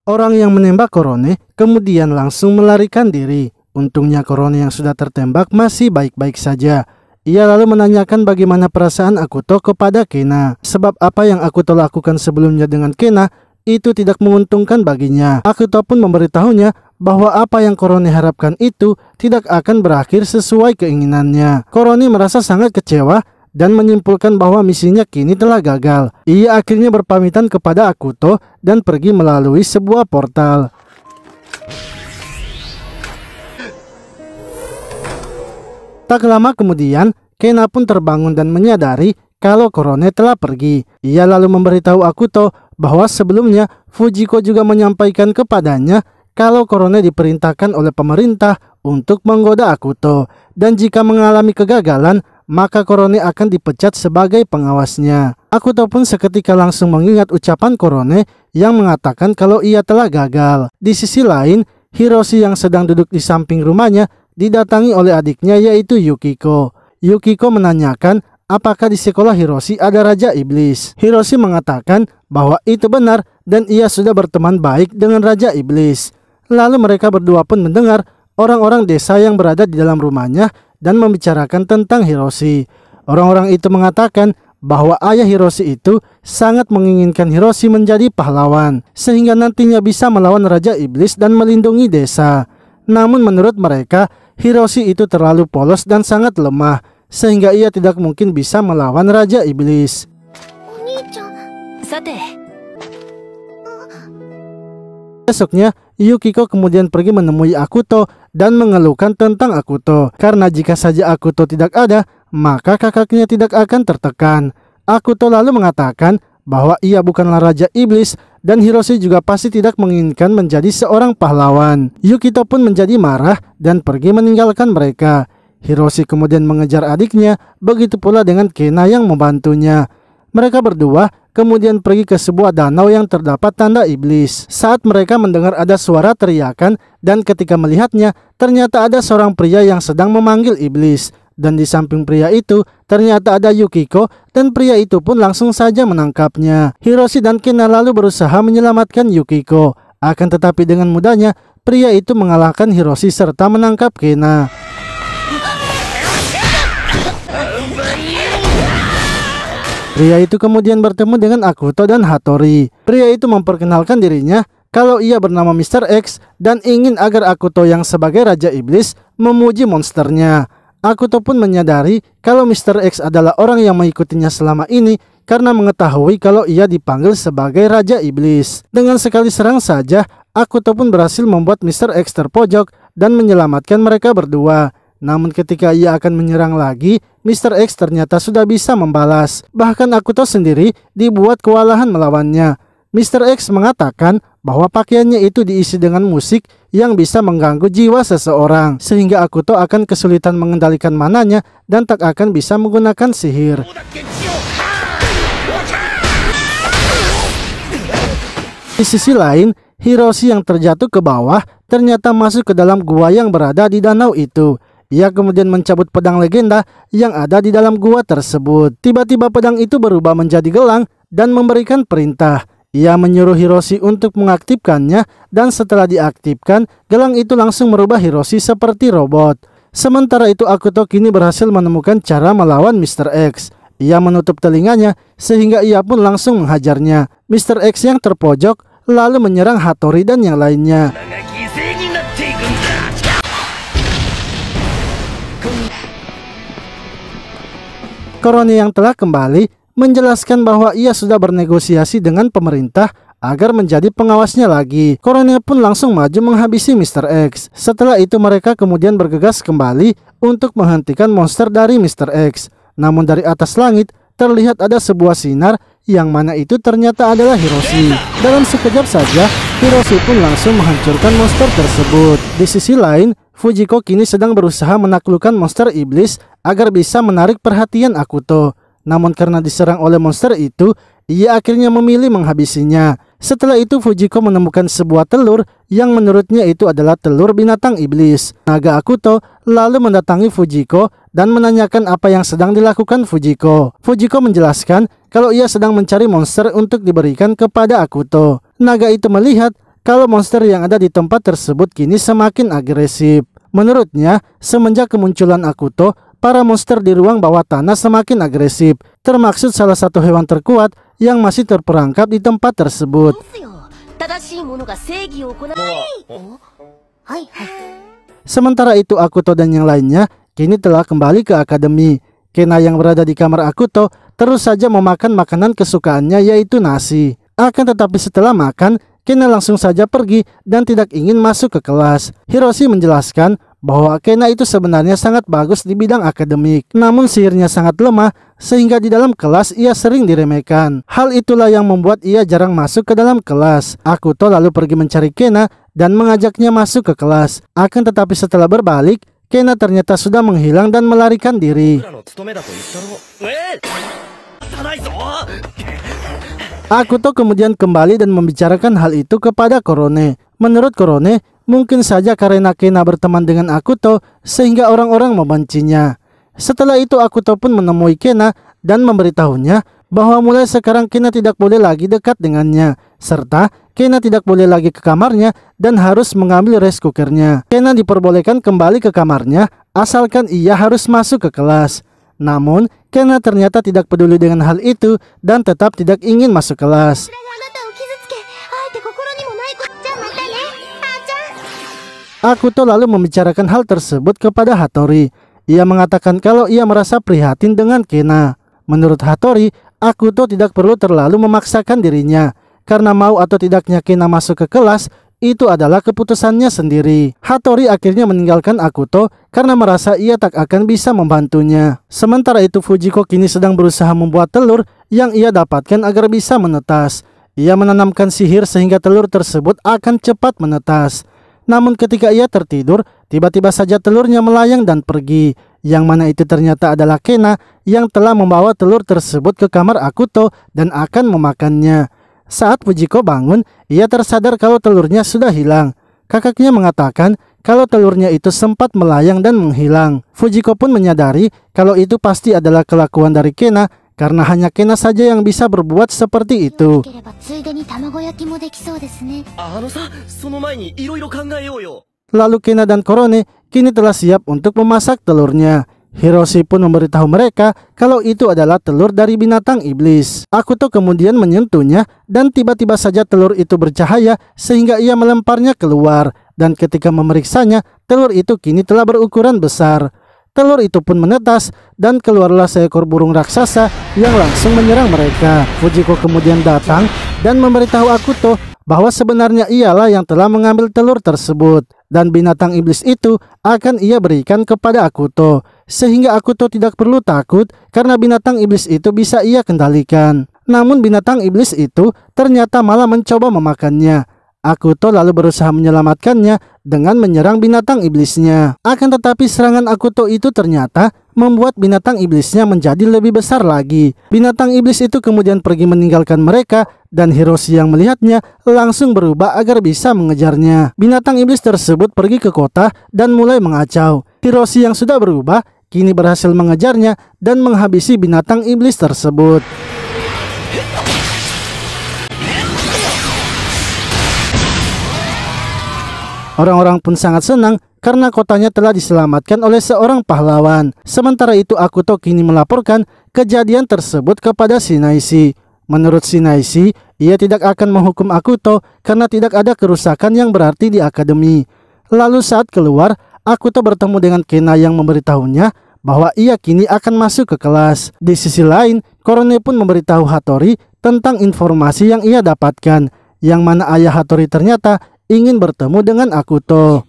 S1: Orang yang menembak Korone kemudian langsung melarikan diri. Untungnya Korone yang sudah tertembak masih baik-baik saja. Ia lalu menanyakan bagaimana perasaan Akuto kepada Kena. Sebab apa yang Akuto lakukan sebelumnya dengan Kena itu tidak menguntungkan baginya. Akuto pun memberitahunya bahwa apa yang Korone harapkan itu tidak akan berakhir sesuai keinginannya. Korone merasa sangat kecewa dan menyimpulkan bahwa misinya kini telah gagal. Ia akhirnya berpamitan kepada Akuto dan pergi melalui sebuah portal. Tak lama kemudian, Kena pun terbangun dan menyadari kalau Korone telah pergi. Ia lalu memberitahu Akuto bahwa sebelumnya Fujiko juga menyampaikan kepadanya kalau Korone diperintahkan oleh pemerintah untuk menggoda Akuto. Dan jika mengalami kegagalan, maka Korone akan dipecat sebagai pengawasnya. Akuto pun seketika langsung mengingat ucapan Korone yang mengatakan kalau ia telah gagal. Di sisi lain, Hiroshi yang sedang duduk di samping rumahnya didatangi oleh adiknya yaitu Yukiko. Yukiko menanyakan apakah di sekolah Hiroshi ada Raja Iblis. Hiroshi mengatakan bahwa itu benar dan ia sudah berteman baik dengan Raja Iblis. Lalu mereka berdua pun mendengar orang-orang desa yang berada di dalam rumahnya dan membicarakan tentang Hiroshi. Orang-orang itu mengatakan bahwa ayah Hiroshi itu sangat menginginkan Hiroshi menjadi pahlawan, sehingga nantinya bisa melawan Raja Iblis dan melindungi desa. Namun menurut mereka, Hiroshi itu terlalu polos dan sangat lemah, sehingga ia tidak mungkin bisa melawan Raja Iblis. Besoknya, Yukiko kemudian pergi menemui Akuto dan mengeluhkan tentang Akuto. Karena jika saja Akuto tidak ada, maka kakaknya tidak akan tertekan. Akuto lalu mengatakan bahwa ia bukanlah Raja Iblis dan Hiroshi juga pasti tidak menginginkan menjadi seorang pahlawan. Yukito pun menjadi marah dan pergi meninggalkan mereka. Hiroshi kemudian mengejar adiknya, begitu pula dengan Kena yang membantunya. Mereka berdua kemudian pergi ke sebuah danau yang terdapat tanda iblis. Saat mereka mendengar ada suara teriakan dan ketika melihatnya, ternyata ada seorang pria yang sedang memanggil iblis. Dan di samping pria itu, ternyata ada Yukiko dan pria itu pun langsung saja menangkapnya. Hiroshi dan Kena lalu berusaha menyelamatkan Yukiko. Akan tetapi dengan mudahnya, pria itu mengalahkan Hiroshi serta menangkap Kena. Pria itu kemudian bertemu dengan Akuto dan Hattori. Pria itu memperkenalkan dirinya kalau ia bernama Mr. X dan ingin agar Akuto yang sebagai Raja Iblis memuji monsternya. Akuto pun menyadari kalau Mr. X adalah orang yang mengikutinya selama ini karena mengetahui kalau ia dipanggil sebagai Raja Iblis. Dengan sekali serang saja, Akuto pun berhasil membuat Mr. X terpojok dan menyelamatkan mereka berdua. Namun ketika ia akan menyerang lagi, Mr. X ternyata sudah bisa membalas. Bahkan Akuto sendiri dibuat kewalahan melawannya. Mr. X mengatakan bahwa pakaiannya itu diisi dengan musik yang bisa mengganggu jiwa seseorang, sehingga Akuto akan kesulitan mengendalikan mananya dan tak akan bisa menggunakan sihir. Di sisi lain, Hiroshi yang terjatuh ke bawah ternyata masuk ke dalam gua yang berada di danau itu. Ia kemudian mencabut pedang legenda yang ada di dalam gua tersebut. Tiba-tiba pedang itu berubah menjadi gelang dan memberikan perintah. Ia menyuruh Hiroshi untuk mengaktifkannya dan setelah diaktifkan, gelang itu langsung merubah Hiroshi seperti robot. Sementara itu Akuto kini berhasil menemukan cara melawan Mr. X. Ia menutup telinganya sehingga ia pun langsung menghajarnya. Mr. X yang terpojok lalu menyerang Hattori dan yang lainnya. Korone yang telah kembali menjelaskan bahwa ia sudah bernegosiasi dengan pemerintah agar menjadi pengawasnya lagi. Korone pun langsung maju menghabisi Mr. X. Setelah itu mereka kemudian bergegas kembali untuk menghentikan monster dari Mr. X. Namun dari atas langit terlihat ada sebuah sinar yang mana itu ternyata adalah Hiroshi. Dalam sekejap saja Hiroshi pun langsung menghancurkan monster tersebut. Di sisi lain, Fujiko kini sedang berusaha menaklukkan monster iblis agar bisa menarik perhatian Akuto. Namun karena diserang oleh monster itu, ia akhirnya memilih menghabisinya. Setelah itu Fujiko menemukan sebuah telur yang menurutnya itu adalah telur binatang iblis. Naga Akuto lalu mendatangi Fujiko dan menanyakan apa yang sedang dilakukan Fujiko. Fujiko menjelaskan kalau ia sedang mencari monster untuk diberikan kepada Akuto. Naga itu melihat kalau monster yang ada di tempat tersebut kini semakin agresif. Menurutnya, semenjak kemunculan Akuto, para monster di ruang bawah tanah semakin agresif, termaksud salah satu hewan terkuat yang masih terperangkap di tempat tersebut. Sementara itu Akuto dan yang lainnya kini telah kembali ke akademi. Kena yang berada di kamar Akuto terus saja memakan makanan kesukaannya yaitu nasi. Akan tetapi setelah makan, Kena langsung saja pergi dan tidak ingin masuk ke kelas. Hiroshi menjelaskan bahwa Kena itu sebenarnya sangat bagus di bidang akademik, namun sihirnya sangat lemah sehingga di dalam kelas ia sering diremehkan. Hal itulah yang membuat ia jarang masuk ke dalam kelas. Akuto lalu pergi mencari Kena dan mengajaknya masuk ke kelas. Akan tetapi setelah berbalik, Kena ternyata sudah menghilang dan melarikan diri. Akuto kemudian kembali dan membicarakan hal itu kepada Korone. Menurut Korone, mungkin saja karena Kena berteman dengan Akuto sehingga orang-orang membencinya. Setelah itu Akuto pun menemui Kena dan memberitahunya bahwa mulai sekarang Kena tidak boleh lagi dekat dengannya, serta Kena tidak boleh lagi ke kamarnya dan harus mengambil rice cookernya. Kena diperbolehkan kembali ke kamarnya asalkan ia harus masuk ke kelas. Namun, Kena ternyata tidak peduli dengan hal itu dan tetap tidak ingin masuk kelas. Akuto lalu membicarakan hal tersebut kepada Hattori. Ia mengatakan kalau ia merasa prihatin dengan Kena. Menurut Hattori, Akuto tidak perlu terlalu memaksakan dirinya, karena mau atau tidaknya Kena masuk ke kelas, itu adalah keputusannya sendiri. Hattori akhirnya meninggalkan Akuto karena merasa ia tak akan bisa membantunya. Sementara itu Fujiko kini sedang berusaha membuat telur yang ia dapatkan agar bisa menetas. Ia menanamkan sihir sehingga telur tersebut akan cepat menetas. Namun ketika ia tertidur, tiba-tiba saja telurnya melayang dan pergi. Yang mana itu ternyata adalah Kena yang telah membawa telur tersebut ke kamar Akuto dan akan memakannya. Saat Fujiko bangun, ia tersadar kalau telurnya sudah hilang. Kakaknya mengatakan kalau telurnya itu sempat melayang dan menghilang. Fujiko pun menyadari kalau itu pasti adalah kelakuan dari Kena, karena hanya Kena saja yang bisa berbuat seperti itu. Lalu Kena dan Korone kini telah siap untuk memasak telurnya. Hiroshi pun memberitahu mereka kalau itu adalah telur dari binatang iblis. Akuto kemudian menyentuhnya dan tiba-tiba saja telur itu bercahaya sehingga ia melemparnya keluar. Dan ketika memeriksanya, telur itu kini telah berukuran besar. Telur itu pun menetas dan keluarlah seekor burung raksasa yang langsung menyerang mereka. Fujiko kemudian datang dan memberitahu Akuto bahwa sebenarnya ialah yang telah mengambil telur tersebut. Dan binatang iblis itu akan ia berikan kepada Akuto. Sehingga Akuto tidak perlu takut karena binatang iblis itu bisa ia kendalikan. Namun binatang iblis itu ternyata malah mencoba memakannya. Akuto lalu berusaha menyelamatkannya dengan menyerang binatang iblisnya. Akan tetapi serangan Akuto itu ternyata membuat binatang iblisnya menjadi lebih besar lagi. Binatang iblis itu kemudian pergi meninggalkan mereka dan Hiroshi yang melihatnya langsung berubah agar bisa mengejarnya. Binatang iblis tersebut pergi ke kota dan mulai mengacau. Hiroshi yang sudah berubah kini berhasil mengejarnya dan menghabisi binatang iblis tersebut. Orang-orang pun sangat senang karena kotanya telah diselamatkan oleh seorang pahlawan. Sementara itu Akuto kini melaporkan kejadian tersebut kepada Shinaisi. Menurut Shinaisi, ia tidak akan menghukum Akuto karena tidak ada kerusakan yang berarti di akademi. Lalu saat keluar, Akuto bertemu dengan Kena yang memberitahunya bahwa ia kini akan masuk ke kelas. Di sisi lain, Korone pun memberitahu Hattori tentang informasi yang ia dapatkan, yang mana ayah Hattori ternyata ingin bertemu dengan Akuto.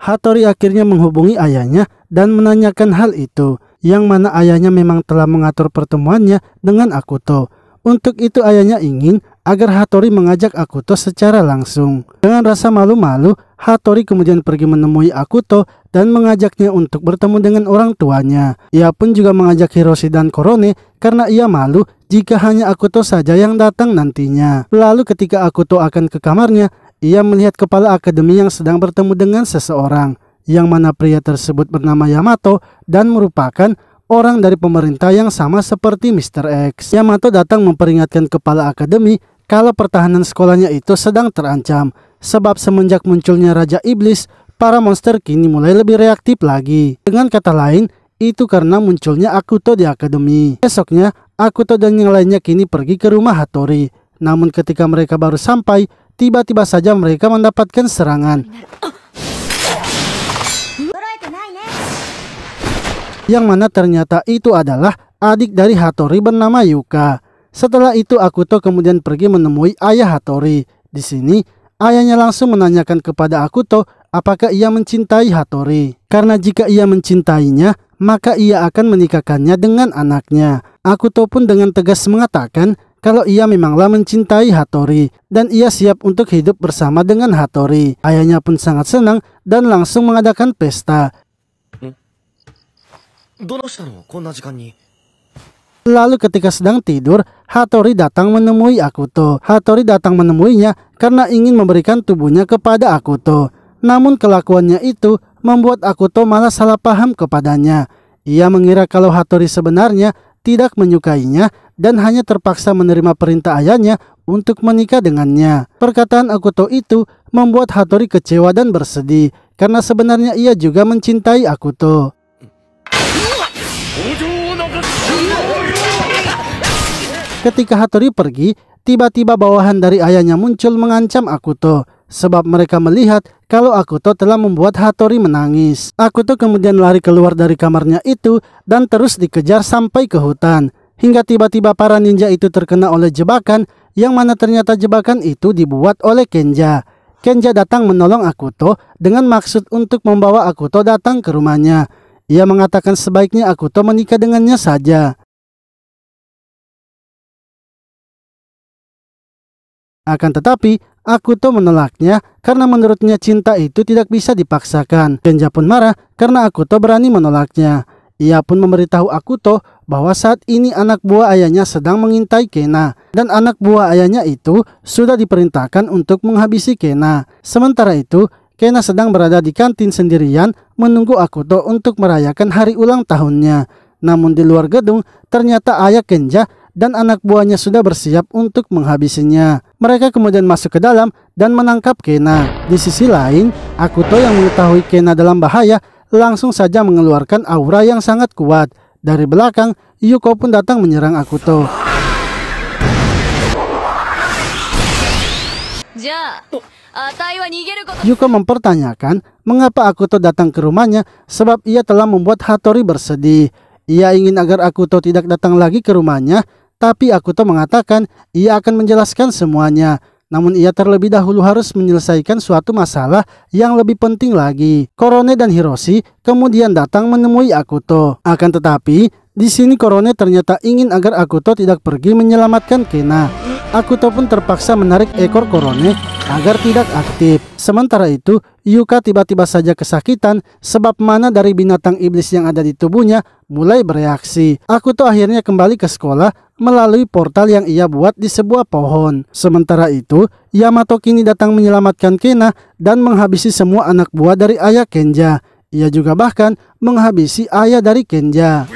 S1: Hattori akhirnya menghubungi ayahnya dan menanyakan hal itu, yang mana ayahnya memang telah mengatur pertemuannya dengan Akuto. Untuk itu ayahnya ingin agar Hattori mengajak Akuto secara langsung. Dengan rasa malu-malu, Hattori kemudian pergi menemui Akuto dan mengajaknya untuk bertemu dengan orang tuanya. Ia pun juga mengajak Hiroshi dan Korone karena ia malu jika hanya Akuto saja yang datang nantinya. Lalu ketika Akuto akan ke kamarnya, ia melihat kepala akademi yang sedang bertemu dengan seseorang, yang mana pria tersebut bernama Yamato dan merupakan orang dari pemerintah yang sama seperti Mr. X. Yamato datang memperingatkan kepala akademi kalau pertahanan sekolahnya itu sedang terancam. Sebab semenjak munculnya Raja Iblis, para monster kini mulai lebih reaktif lagi. Dengan kata lain, itu karena munculnya Akuto di akademi. Besoknya, Akuto dan yang lainnya kini pergi ke rumah Hattori. Namun ketika mereka baru sampai, tiba-tiba saja mereka mendapatkan serangan. Yang mana ternyata itu adalah adik dari Hattori bernama Yuka. Setelah itu Akuto kemudian pergi menemui ayah Hattori. Di sini ayahnya langsung menanyakan kepada Akuto apakah ia mencintai Hattori. Karena jika ia mencintainya, maka ia akan menikahkannya dengan anaknya. Akuto pun dengan tegas mengatakan kalau ia memanglah mencintai Hattori dan ia siap untuk hidup bersama dengan Hattori. Ayahnya pun sangat senang dan langsung mengadakan pesta. Lalu ketika sedang tidur, Hattori datang menemui Akuto. Hattori datang menemuinya karena ingin memberikan tubuhnya kepada Akuto. Namun kelakuannya itu membuat Akuto malah salah paham kepadanya. Ia mengira kalau Hattori sebenarnya tidak menyukainya dan hanya terpaksa menerima perintah ayahnya untuk menikah dengannya. Perkataan Akuto itu membuat Hattori kecewa dan bersedih karena sebenarnya ia juga mencintai Akuto. Ketika Hattori pergi, tiba-tiba bawahan dari ayahnya muncul mengancam Akuto, sebab mereka melihat kalau Akuto telah membuat Hattori menangis. Akuto kemudian lari keluar dari kamarnya itu dan terus dikejar sampai ke hutan. Hingga tiba-tiba para ninja itu terkena oleh jebakan, yang mana ternyata jebakan itu dibuat oleh Kenja. Kenja datang menolong Akuto dengan maksud untuk membawa Akuto datang ke rumahnya. Ia mengatakan sebaiknya Akuto menikah dengannya saja. Akan tetapi, Akuto menolaknya karena menurutnya cinta itu tidak bisa dipaksakan. Kenja pun marah karena Akuto berani menolaknya. Ia pun memberitahu Akuto bahwa saat ini anak buah ayahnya sedang mengintai Kena, dan anak buah ayahnya itu sudah diperintahkan untuk menghabisi Kena. Sementara itu, Kena sedang berada di kantin sendirian menunggu Akuto untuk merayakan hari ulang tahunnya. Namun di luar gedung, ternyata ayah Kenja dan anak buahnya sudah bersiap untuk menghabisinya. Mereka kemudian masuk ke dalam dan menangkap Kena. Di sisi lain, Akuto yang mengetahui Kena dalam bahaya langsung saja mengeluarkan aura yang sangat kuat. Dari belakang, Yuko pun datang menyerang Akuto. Yuko mempertanyakan mengapa Akuto datang ke rumahnya, sebab ia telah membuat Hattori bersedih. Ia ingin agar Akuto tidak datang lagi ke rumahnya, tapi Akuto mengatakan ia akan menjelaskan semuanya. Namun ia terlebih dahulu harus menyelesaikan suatu masalah yang lebih penting lagi. Korone dan Hiroshi kemudian datang menemui Akuto. Akan tetapi, di sini Korone ternyata ingin agar Akuto tidak pergi menyelamatkan Kena. Akuto pun terpaksa menarik ekor Korone agar tidak aktif. Sementara itu, Yuka tiba-tiba saja kesakitan sebab mana dari binatang iblis yang ada di tubuhnya mulai bereaksi. Akuto akhirnya kembali ke sekolah melalui portal yang ia buat di sebuah pohon. Sementara itu, Yamato kini datang menyelamatkan Kena dan menghabisi semua anak buah dari ayah Kenja. Ia juga bahkan menghabisi ayah dari Kenja.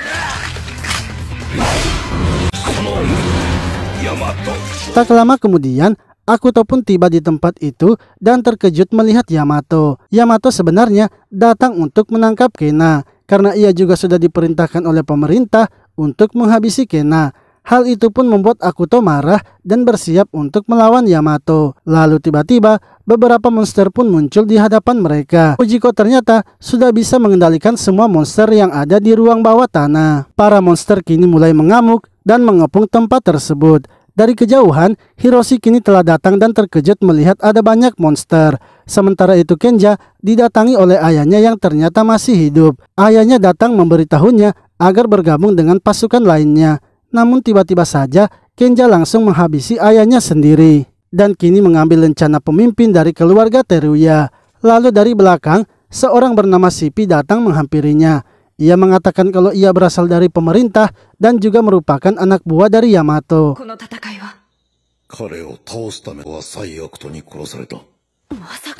S1: Tak lama kemudian, Akuto pun tiba di tempat itu dan terkejut melihat Yamato. Yamato sebenarnya datang untuk menangkap Kena, karena ia juga sudah diperintahkan oleh pemerintah untuk menghabisi Kena. Hal itu pun membuat Akuto marah dan bersiap untuk melawan Yamato. Lalu tiba-tiba beberapa monster pun muncul di hadapan mereka. Fujiko ternyata sudah bisa mengendalikan semua monster yang ada di ruang bawah tanah. Para monster kini mulai mengamuk dan mengepung tempat tersebut. Dari kejauhan, Hiroshi kini telah datang dan terkejut melihat ada banyak monster. Sementara itu Kenja didatangi oleh ayahnya yang ternyata masih hidup. Ayahnya datang memberitahunya agar bergabung dengan pasukan lainnya. Namun tiba-tiba saja Kenja langsung menghabisi ayahnya sendiri. Dan kini mengambil rencana pemimpin dari keluarga Teruya. Lalu dari belakang, seorang bernama Shippy datang menghampirinya. Ia mengatakan kalau ia berasal dari pemerintah dan juga merupakan anak buah dari Yamato.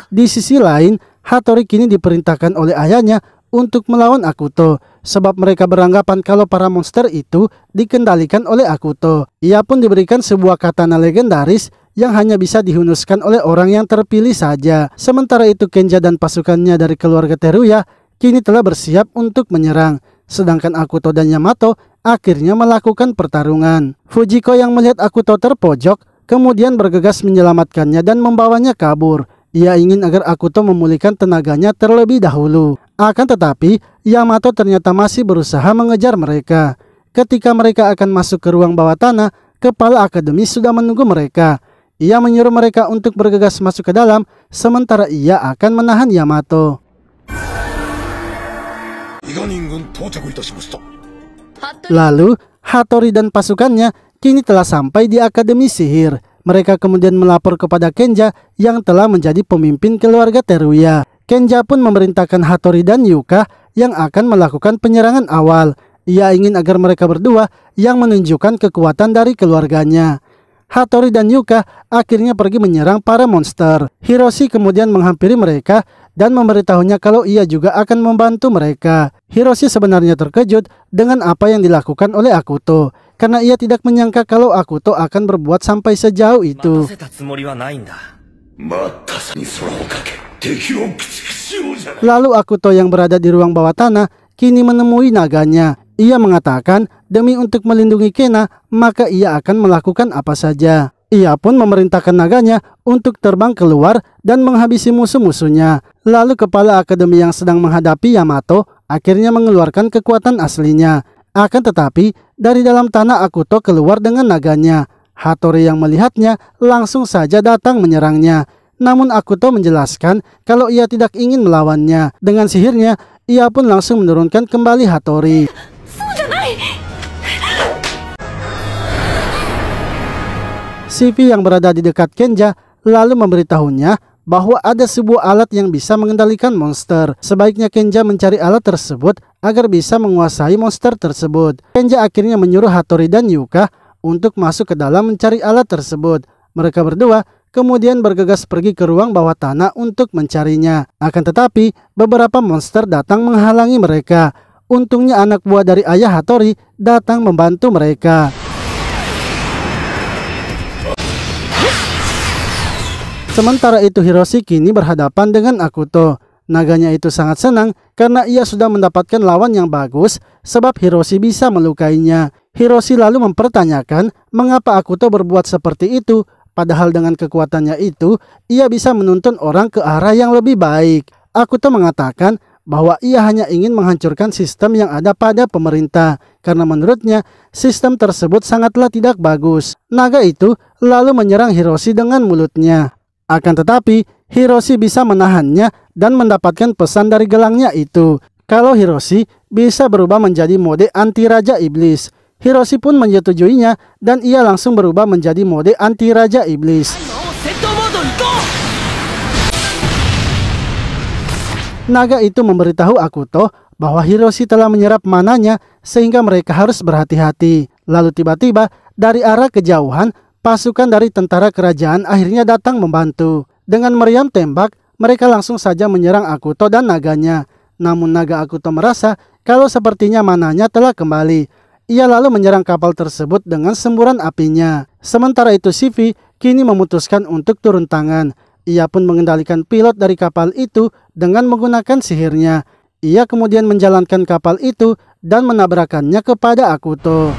S1: Di sisi lain, Hattori kini diperintahkan oleh ayahnya untuk melawan Akuto, sebab mereka beranggapan kalau para monster itu dikendalikan oleh Akuto. Ia pun diberikan sebuah katana legendaris yang hanya bisa dihunuskan oleh orang yang terpilih saja. Sementara itu Kenja dan pasukannya dari keluarga Teruya kini telah bersiap untuk menyerang. Sedangkan Akuto dan Yamato akhirnya melakukan pertarungan. Fujiko yang melihat Akuto terpojok kemudian bergegas menyelamatkannya dan membawanya kabur. Ia ingin agar Akuto memulihkan tenaganya terlebih dahulu. Akan tetapi, Yamato ternyata masih berusaha mengejar mereka. Ketika mereka akan masuk ke ruang bawah tanah, kepala akademi sudah menunggu mereka. Ia menyuruh mereka untuk bergegas masuk ke dalam, sementara ia akan menahan Yamato. Lalu, Hattori dan pasukannya kini telah sampai di Akademi Sihir. Mereka kemudian melapor kepada Kenja yang telah menjadi pemimpin keluarga Teruya. Kenja pun memerintahkan Hattori dan Yuka yang akan melakukan penyerangan awal. Ia ingin agar mereka berdua yang menunjukkan kekuatan dari keluarganya. Hattori dan Yuka akhirnya pergi menyerang para monster. Hiroshi kemudian menghampiri mereka dan memberitahunya kalau ia juga akan membantu mereka. Hiroshi sebenarnya terkejut dengan apa yang dilakukan oleh Akuto, karena ia tidak menyangka kalau Akuto akan berbuat sampai sejauh itu. Lalu Akuto yang berada di ruang bawah tanah kini menemui naganya. Ia mengatakan demi untuk melindungi Kena maka ia akan melakukan apa saja. Ia pun memerintahkan naganya untuk terbang keluar dan menghabisi musuh-musuhnya. Lalu kepala akademi yang sedang menghadapi Yamato akhirnya mengeluarkan kekuatan aslinya. Akan tetapi dari dalam tanah Akuto keluar dengan naganya. Hattori yang melihatnya langsung saja datang menyerangnya. Namun Akuto menjelaskan kalau ia tidak ingin melawannya. Dengan sihirnya ia pun langsung menurunkan kembali Hattori. Shivi yang berada di dekat Kenja lalu memberitahunya bahwa ada sebuah alat yang bisa mengendalikan monster. Sebaiknya Kenja mencari alat tersebut agar bisa menguasai monster tersebut. Kenja akhirnya menyuruh Hattori dan Yuka untuk masuk ke dalam mencari alat tersebut. Mereka berdua kemudian bergegas pergi ke ruang bawah tanah untuk mencarinya. Akan tetapi beberapa monster datang menghalangi mereka. Untungnya anak buah dari ayah Hattori datang membantu mereka. Sementara itu Hiroshi kini berhadapan dengan Akuto. Naganya itu sangat senang karena ia sudah mendapatkan lawan yang bagus sebab Hiroshi bisa melukainya. Hiroshi lalu mempertanyakan mengapa Akuto berbuat seperti itu, padahal dengan kekuatannya itu ia bisa menuntun orang ke arah yang lebih baik. Akuto mengatakan bahwa ia hanya ingin menghancurkan sistem yang ada pada pemerintah karena menurutnya sistem tersebut sangatlah tidak bagus. Naga itu lalu menyerang Hiroshi dengan mulutnya. Akan tetapi Hiroshi bisa menahannya dan mendapatkan pesan dari gelangnya itu kalau Hiroshi bisa berubah menjadi mode anti Raja Iblis. Hiroshi pun menyetujuinya dan ia langsung berubah menjadi mode anti Raja Iblis. Naga itu memberitahu Akuto bahwa Hiroshi telah menyerap mananya sehingga mereka harus berhati-hati. Lalu tiba-tiba dari arah kejauhan pasukan dari tentara kerajaan akhirnya datang membantu. Dengan meriam tembak, mereka langsung saja menyerang Akuto dan naganya. Namun naga Akuto merasa kalau sepertinya mananya telah kembali. Ia lalu menyerang kapal tersebut dengan semburan apinya. Sementara itu Shivi kini memutuskan untuk turun tangan. Ia pun mengendalikan pilot dari kapal itu dengan menggunakan sihirnya. Ia kemudian menjalankan kapal itu dan menabrakannya kepada Akuto.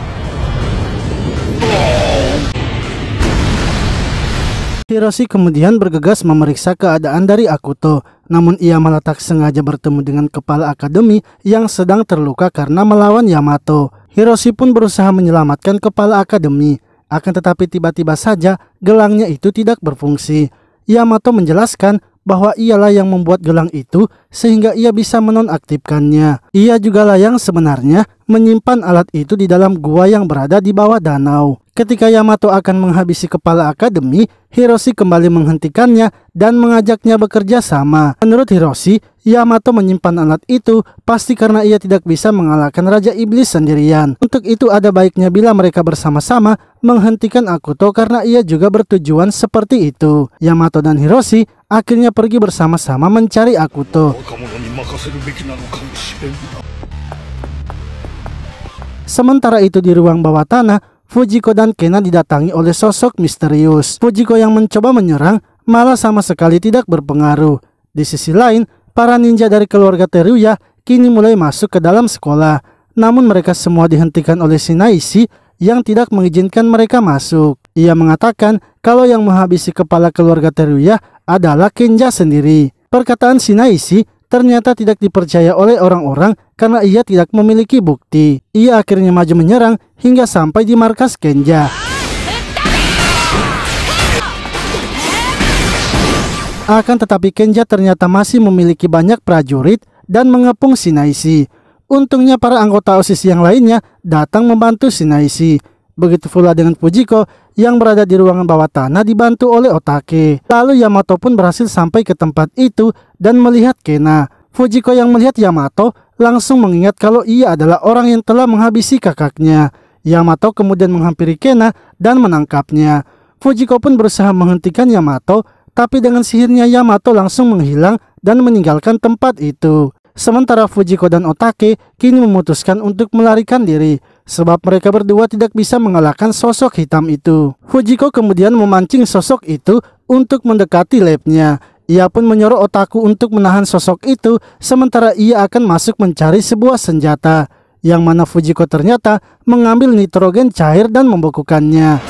S1: Hiroshi kemudian bergegas memeriksa keadaan dari Akuto. Namun ia malah tak sengaja bertemu dengan kepala akademi yang sedang terluka karena melawan Yamato. Hiroshi pun berusaha menyelamatkan kepala akademi. Akan tetapi tiba-tiba saja gelangnya itu tidak berfungsi. Yamato menjelaskan bahwa ialah yang membuat gelang itu sehingga ia bisa menonaktifkannya. Ia juga lah yang sebenarnya menyimpan alat itu di dalam gua yang berada di bawah danau. Ketika Yamato akan menghabisi kepala akademi, Hiroshi kembali menghentikannya dan mengajaknya bekerja sama. Menurut Hiroshi, Yamato menyimpan alat itu pasti karena ia tidak bisa mengalahkan Raja Iblis sendirian. Untuk itu ada baiknya bila mereka bersama-sama menghentikan Akuto karena ia juga bertujuan seperti itu. Yamato dan Hiroshi akhirnya pergi bersama-sama mencari Akuto. Sementara itu di ruang bawah tanah, Fujiko dan Kena didatangi oleh sosok misterius. Fujiko yang mencoba menyerang malah sama sekali tidak berpengaruh. Di sisi lain, para ninja dari keluarga Teruya kini mulai masuk ke dalam sekolah. Namun mereka semua dihentikan oleh Shinaisi yang tidak mengizinkan mereka masuk. Ia mengatakan kalau yang menghabisi kepala keluarga Teruya adalah Kenja sendiri. Perkataan Shinaisi ternyata tidak dipercaya oleh orang-orang karena ia tidak memiliki bukti. Ia akhirnya maju menyerang hingga sampai di markas Kenja. Akan tetapi Kenja ternyata masih memiliki banyak prajurit dan mengepung Shinaisi. Untungnya para anggota OSIS yang lainnya datang membantu Shinaisi. Begitu pula dengan Fujiko yang berada di ruangan bawah tanah dibantu oleh Otake. Lalu Yamato pun berhasil sampai ke tempat itu dan melihat Kena. Fujiko yang melihat Yamato langsung mengingat kalau ia adalah orang yang telah menghabisi kakaknya. Yamato kemudian menghampiri Kena dan menangkapnya. Fujiko pun berusaha menghentikan Yamato, tapi dengan sihirnya Yamato langsung menghilang dan meninggalkan tempat itu. Sementara Fujiko dan Otake kini memutuskan untuk melarikan diri sebab mereka berdua tidak bisa mengalahkan sosok hitam itu. Fujiko kemudian memancing sosok itu untuk mendekati labnya. Ia pun menyuruh Otaku untuk menahan sosok itu, sementara ia akan masuk mencari sebuah senjata, yang mana Fujiko ternyata mengambil nitrogen cair dan membekukannya.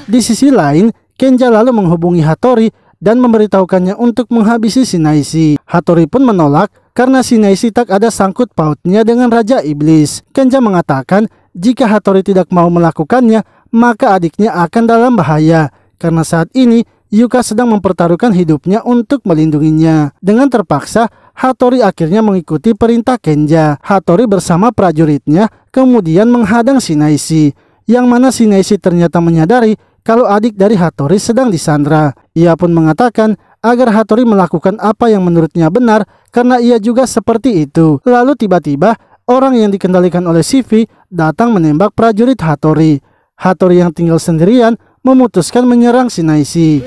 S1: Di sisi lain, Kenja lalu menghubungi Hattori dan memberitahukannya untuk menghabisi Shinaishi. Hattori pun menolak karena Shinaishi tak ada sangkut pautnya dengan Raja Iblis. Kenja mengatakan jika Hattori tidak mau melakukannya, maka adiknya akan dalam bahaya, karena saat ini Yuka sedang mempertaruhkan hidupnya untuk melindunginya. Dengan terpaksa, Hattori akhirnya mengikuti perintah Kenja. Hattori bersama prajuritnya kemudian menghadang Shinaishi, yang mana Shinaishi ternyata menyadari kalau adik dari Hattori sedang disandra. Ia pun mengatakan agar Hattori melakukan apa yang menurutnya benar karena ia juga seperti itu. Lalu tiba-tiba orang yang dikendalikan oleh Shivi datang menembak prajurit Hattori. Hattori yang tinggal sendirian memutuskan menyerang Shinaishi.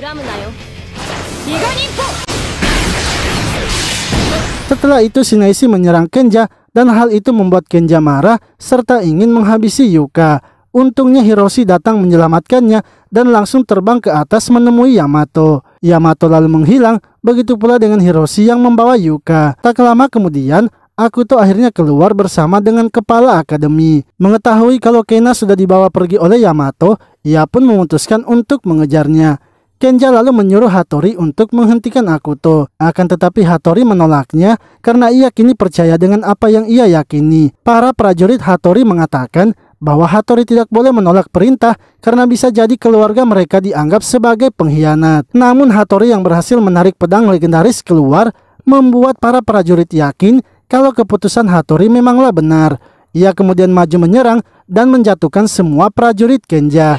S1: Setelah itu Shinaishi menyerang Kenja dan hal itu membuat Kenja marah serta ingin menghabisi Yuka. Untungnya Hiroshi datang menyelamatkannya dan langsung terbang ke atas menemui Yamato. Yamato lalu menghilang, begitu pula dengan Hiroshi yang membawa Yuka. Tak lama kemudian, Akuto akhirnya keluar bersama dengan kepala akademi. Mengetahui kalau Kena sudah dibawa pergi oleh Yamato, ia pun memutuskan untuk mengejarnya. Kenja lalu menyuruh Hattori untuk menghentikan Akuto. Akan tetapi Hattori menolaknya karena ia kini percaya dengan apa yang ia yakini. Para prajurit Hattori mengatakan bahwa Hattori tidak boleh menolak perintah karena bisa jadi keluarga mereka dianggap sebagai pengkhianat. Namun Hattori yang berhasil menarik pedang legendaris keluar membuat para prajurit yakin kalau keputusan Hattori memanglah benar. Ia kemudian maju menyerang dan menjatuhkan semua prajurit Kenja.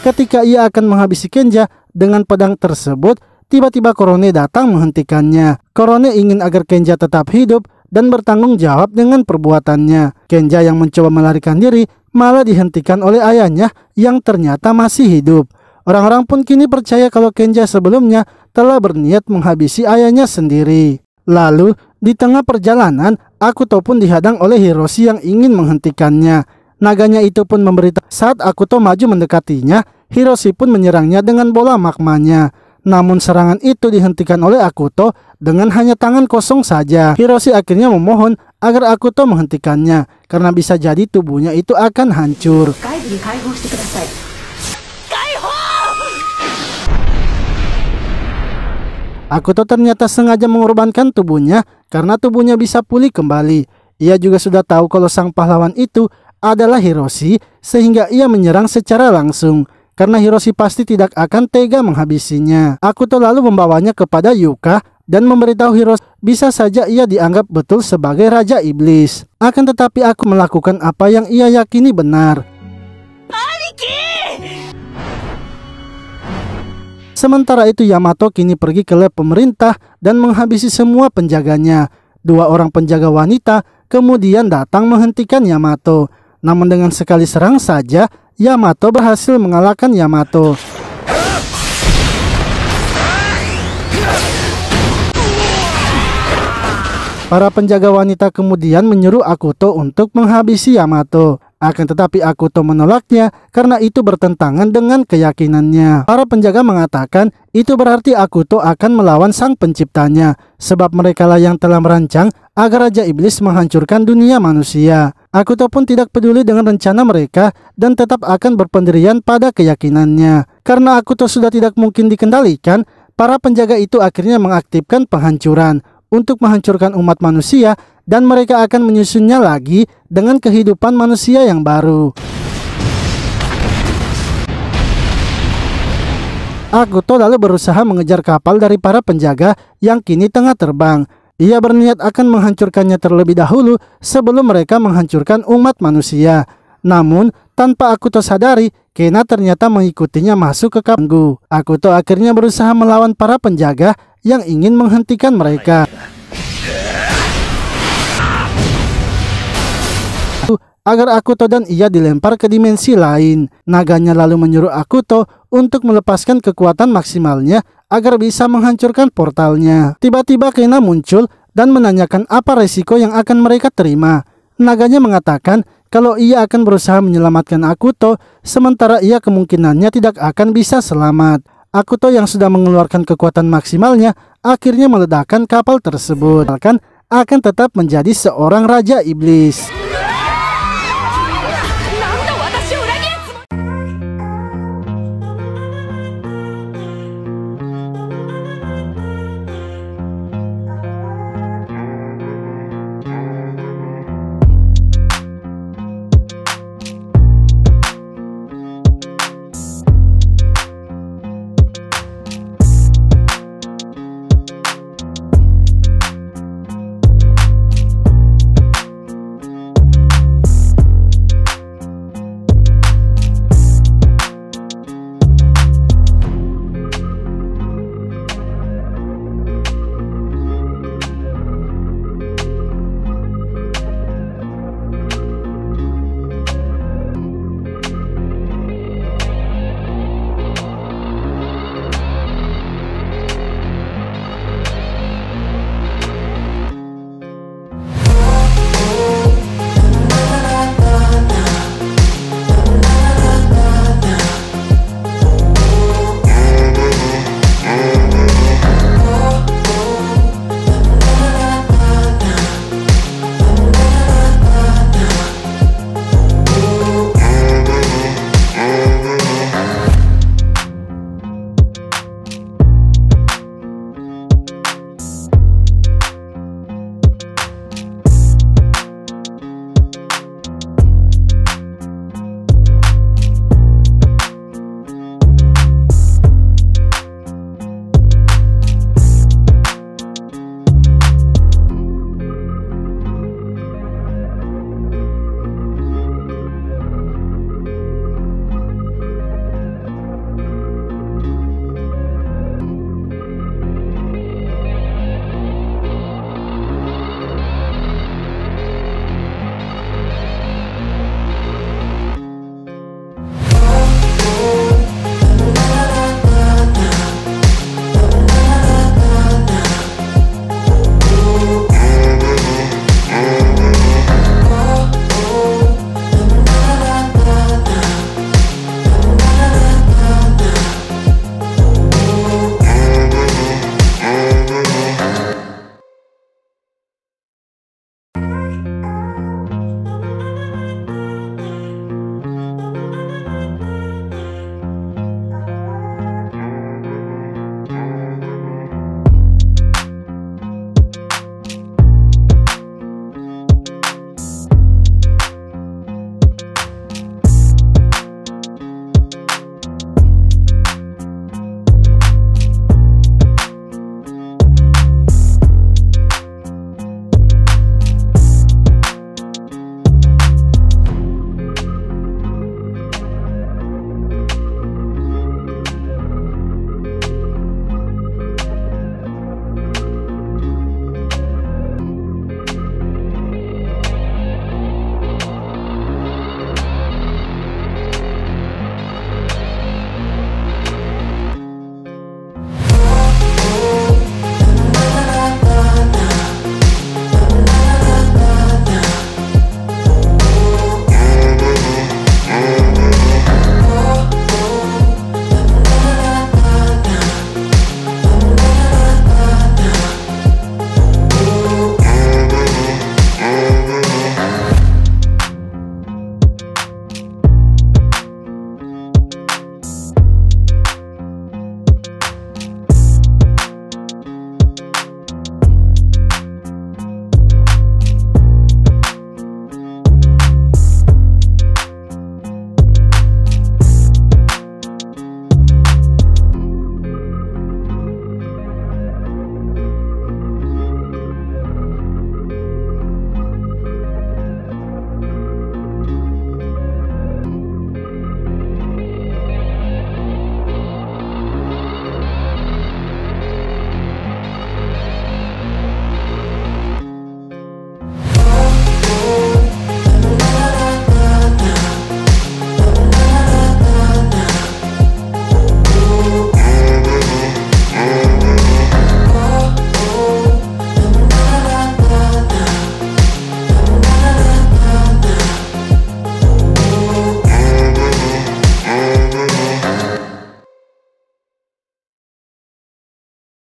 S1: Ketika ia akan menghabisi Kenja dengan pedang tersebut, tiba-tiba Korone datang menghentikannya. Korone ingin agar Kenja tetap hidup dan bertanggung jawab dengan perbuatannya. Kenja yang mencoba melarikan diri malah dihentikan oleh ayahnya yang ternyata masih hidup. Orang-orang pun kini percaya kalau Kenja sebelumnya telah berniat menghabisi ayahnya sendiri. Lalu, di tengah perjalanan, Akuto pun dihadang oleh Hiroshi yang ingin menghentikannya. Naganya itu pun memberitahu saat Akuto maju mendekatinya, Hiroshi pun menyerangnya dengan bola magmanya. Namun serangan itu dihentikan oleh Akuto dengan hanya tangan kosong saja. Hiroshi akhirnya memohon agar Akuto menghentikannya karena bisa jadi tubuhnya itu akan hancur. Akuto ternyata sengaja mengorbankan tubuhnya karena tubuhnya bisa pulih kembali. Ia juga sudah tahu kalau sang pahlawan itu adalah Hiroshi sehingga ia menyerang secara langsung. Karena Hiroshi pasti tidak akan tega menghabisinya. Akuto lalu membawanya kepada Yuka dan memberitahu Hiroshi bisa saja ia dianggap betul sebagai Raja Iblis. Akan tetapi aku melakukan apa yang ia yakini benar. Sementara itu Yamato kini pergi ke lab pemerintah dan menghabisi semua penjaganya. Dua orang penjaga wanita kemudian datang menghentikan Yamato. Namun dengan sekali serang saja, Yamato berhasil mengalahkan Yamato. Para penjaga wanita kemudian menyuruh Akuto untuk menghabisi Yamato. Akan tetapi Akuto menolaknya karena itu bertentangan dengan keyakinannya. Para penjaga mengatakan itu berarti Akuto akan melawan sang penciptanya, sebab merekalah yang telah merancang agar Raja Iblis menghancurkan dunia manusia. Akuto pun tidak peduli dengan rencana mereka dan tetap akan berpendirian pada keyakinannya. Karena Akuto sudah tidak mungkin dikendalikan, para penjaga itu akhirnya mengaktifkan penghancuran untuk menghancurkan umat manusia dan mereka akan menyusunnya lagi dengan kehidupan manusia yang baru. Akuto lalu berusaha mengejar kapal dari para penjaga yang kini tengah terbang. Ia berniat akan menghancurkannya terlebih dahulu sebelum mereka menghancurkan umat manusia. Namun, tanpa Akuto sadari, Kena ternyata mengikutinya masuk ke kapal. Akuto akhirnya berusaha melawan para penjaga yang ingin menghentikan mereka. Agar Akuto dan ia dilempar ke dimensi lain. Naganya lalu menyuruh Akuto untuk melepaskan kekuatan maksimalnya agar bisa menghancurkan portalnya. Tiba-tiba Kena muncul dan menanyakan apa resiko yang akan mereka terima. Naganya mengatakan kalau ia akan berusaha menyelamatkan Akuto, sementara ia kemungkinannya tidak akan bisa selamat. Akuto yang sudah mengeluarkan kekuatan maksimalnya akhirnya meledakkan kapal tersebut, akan tetap menjadi seorang raja iblis.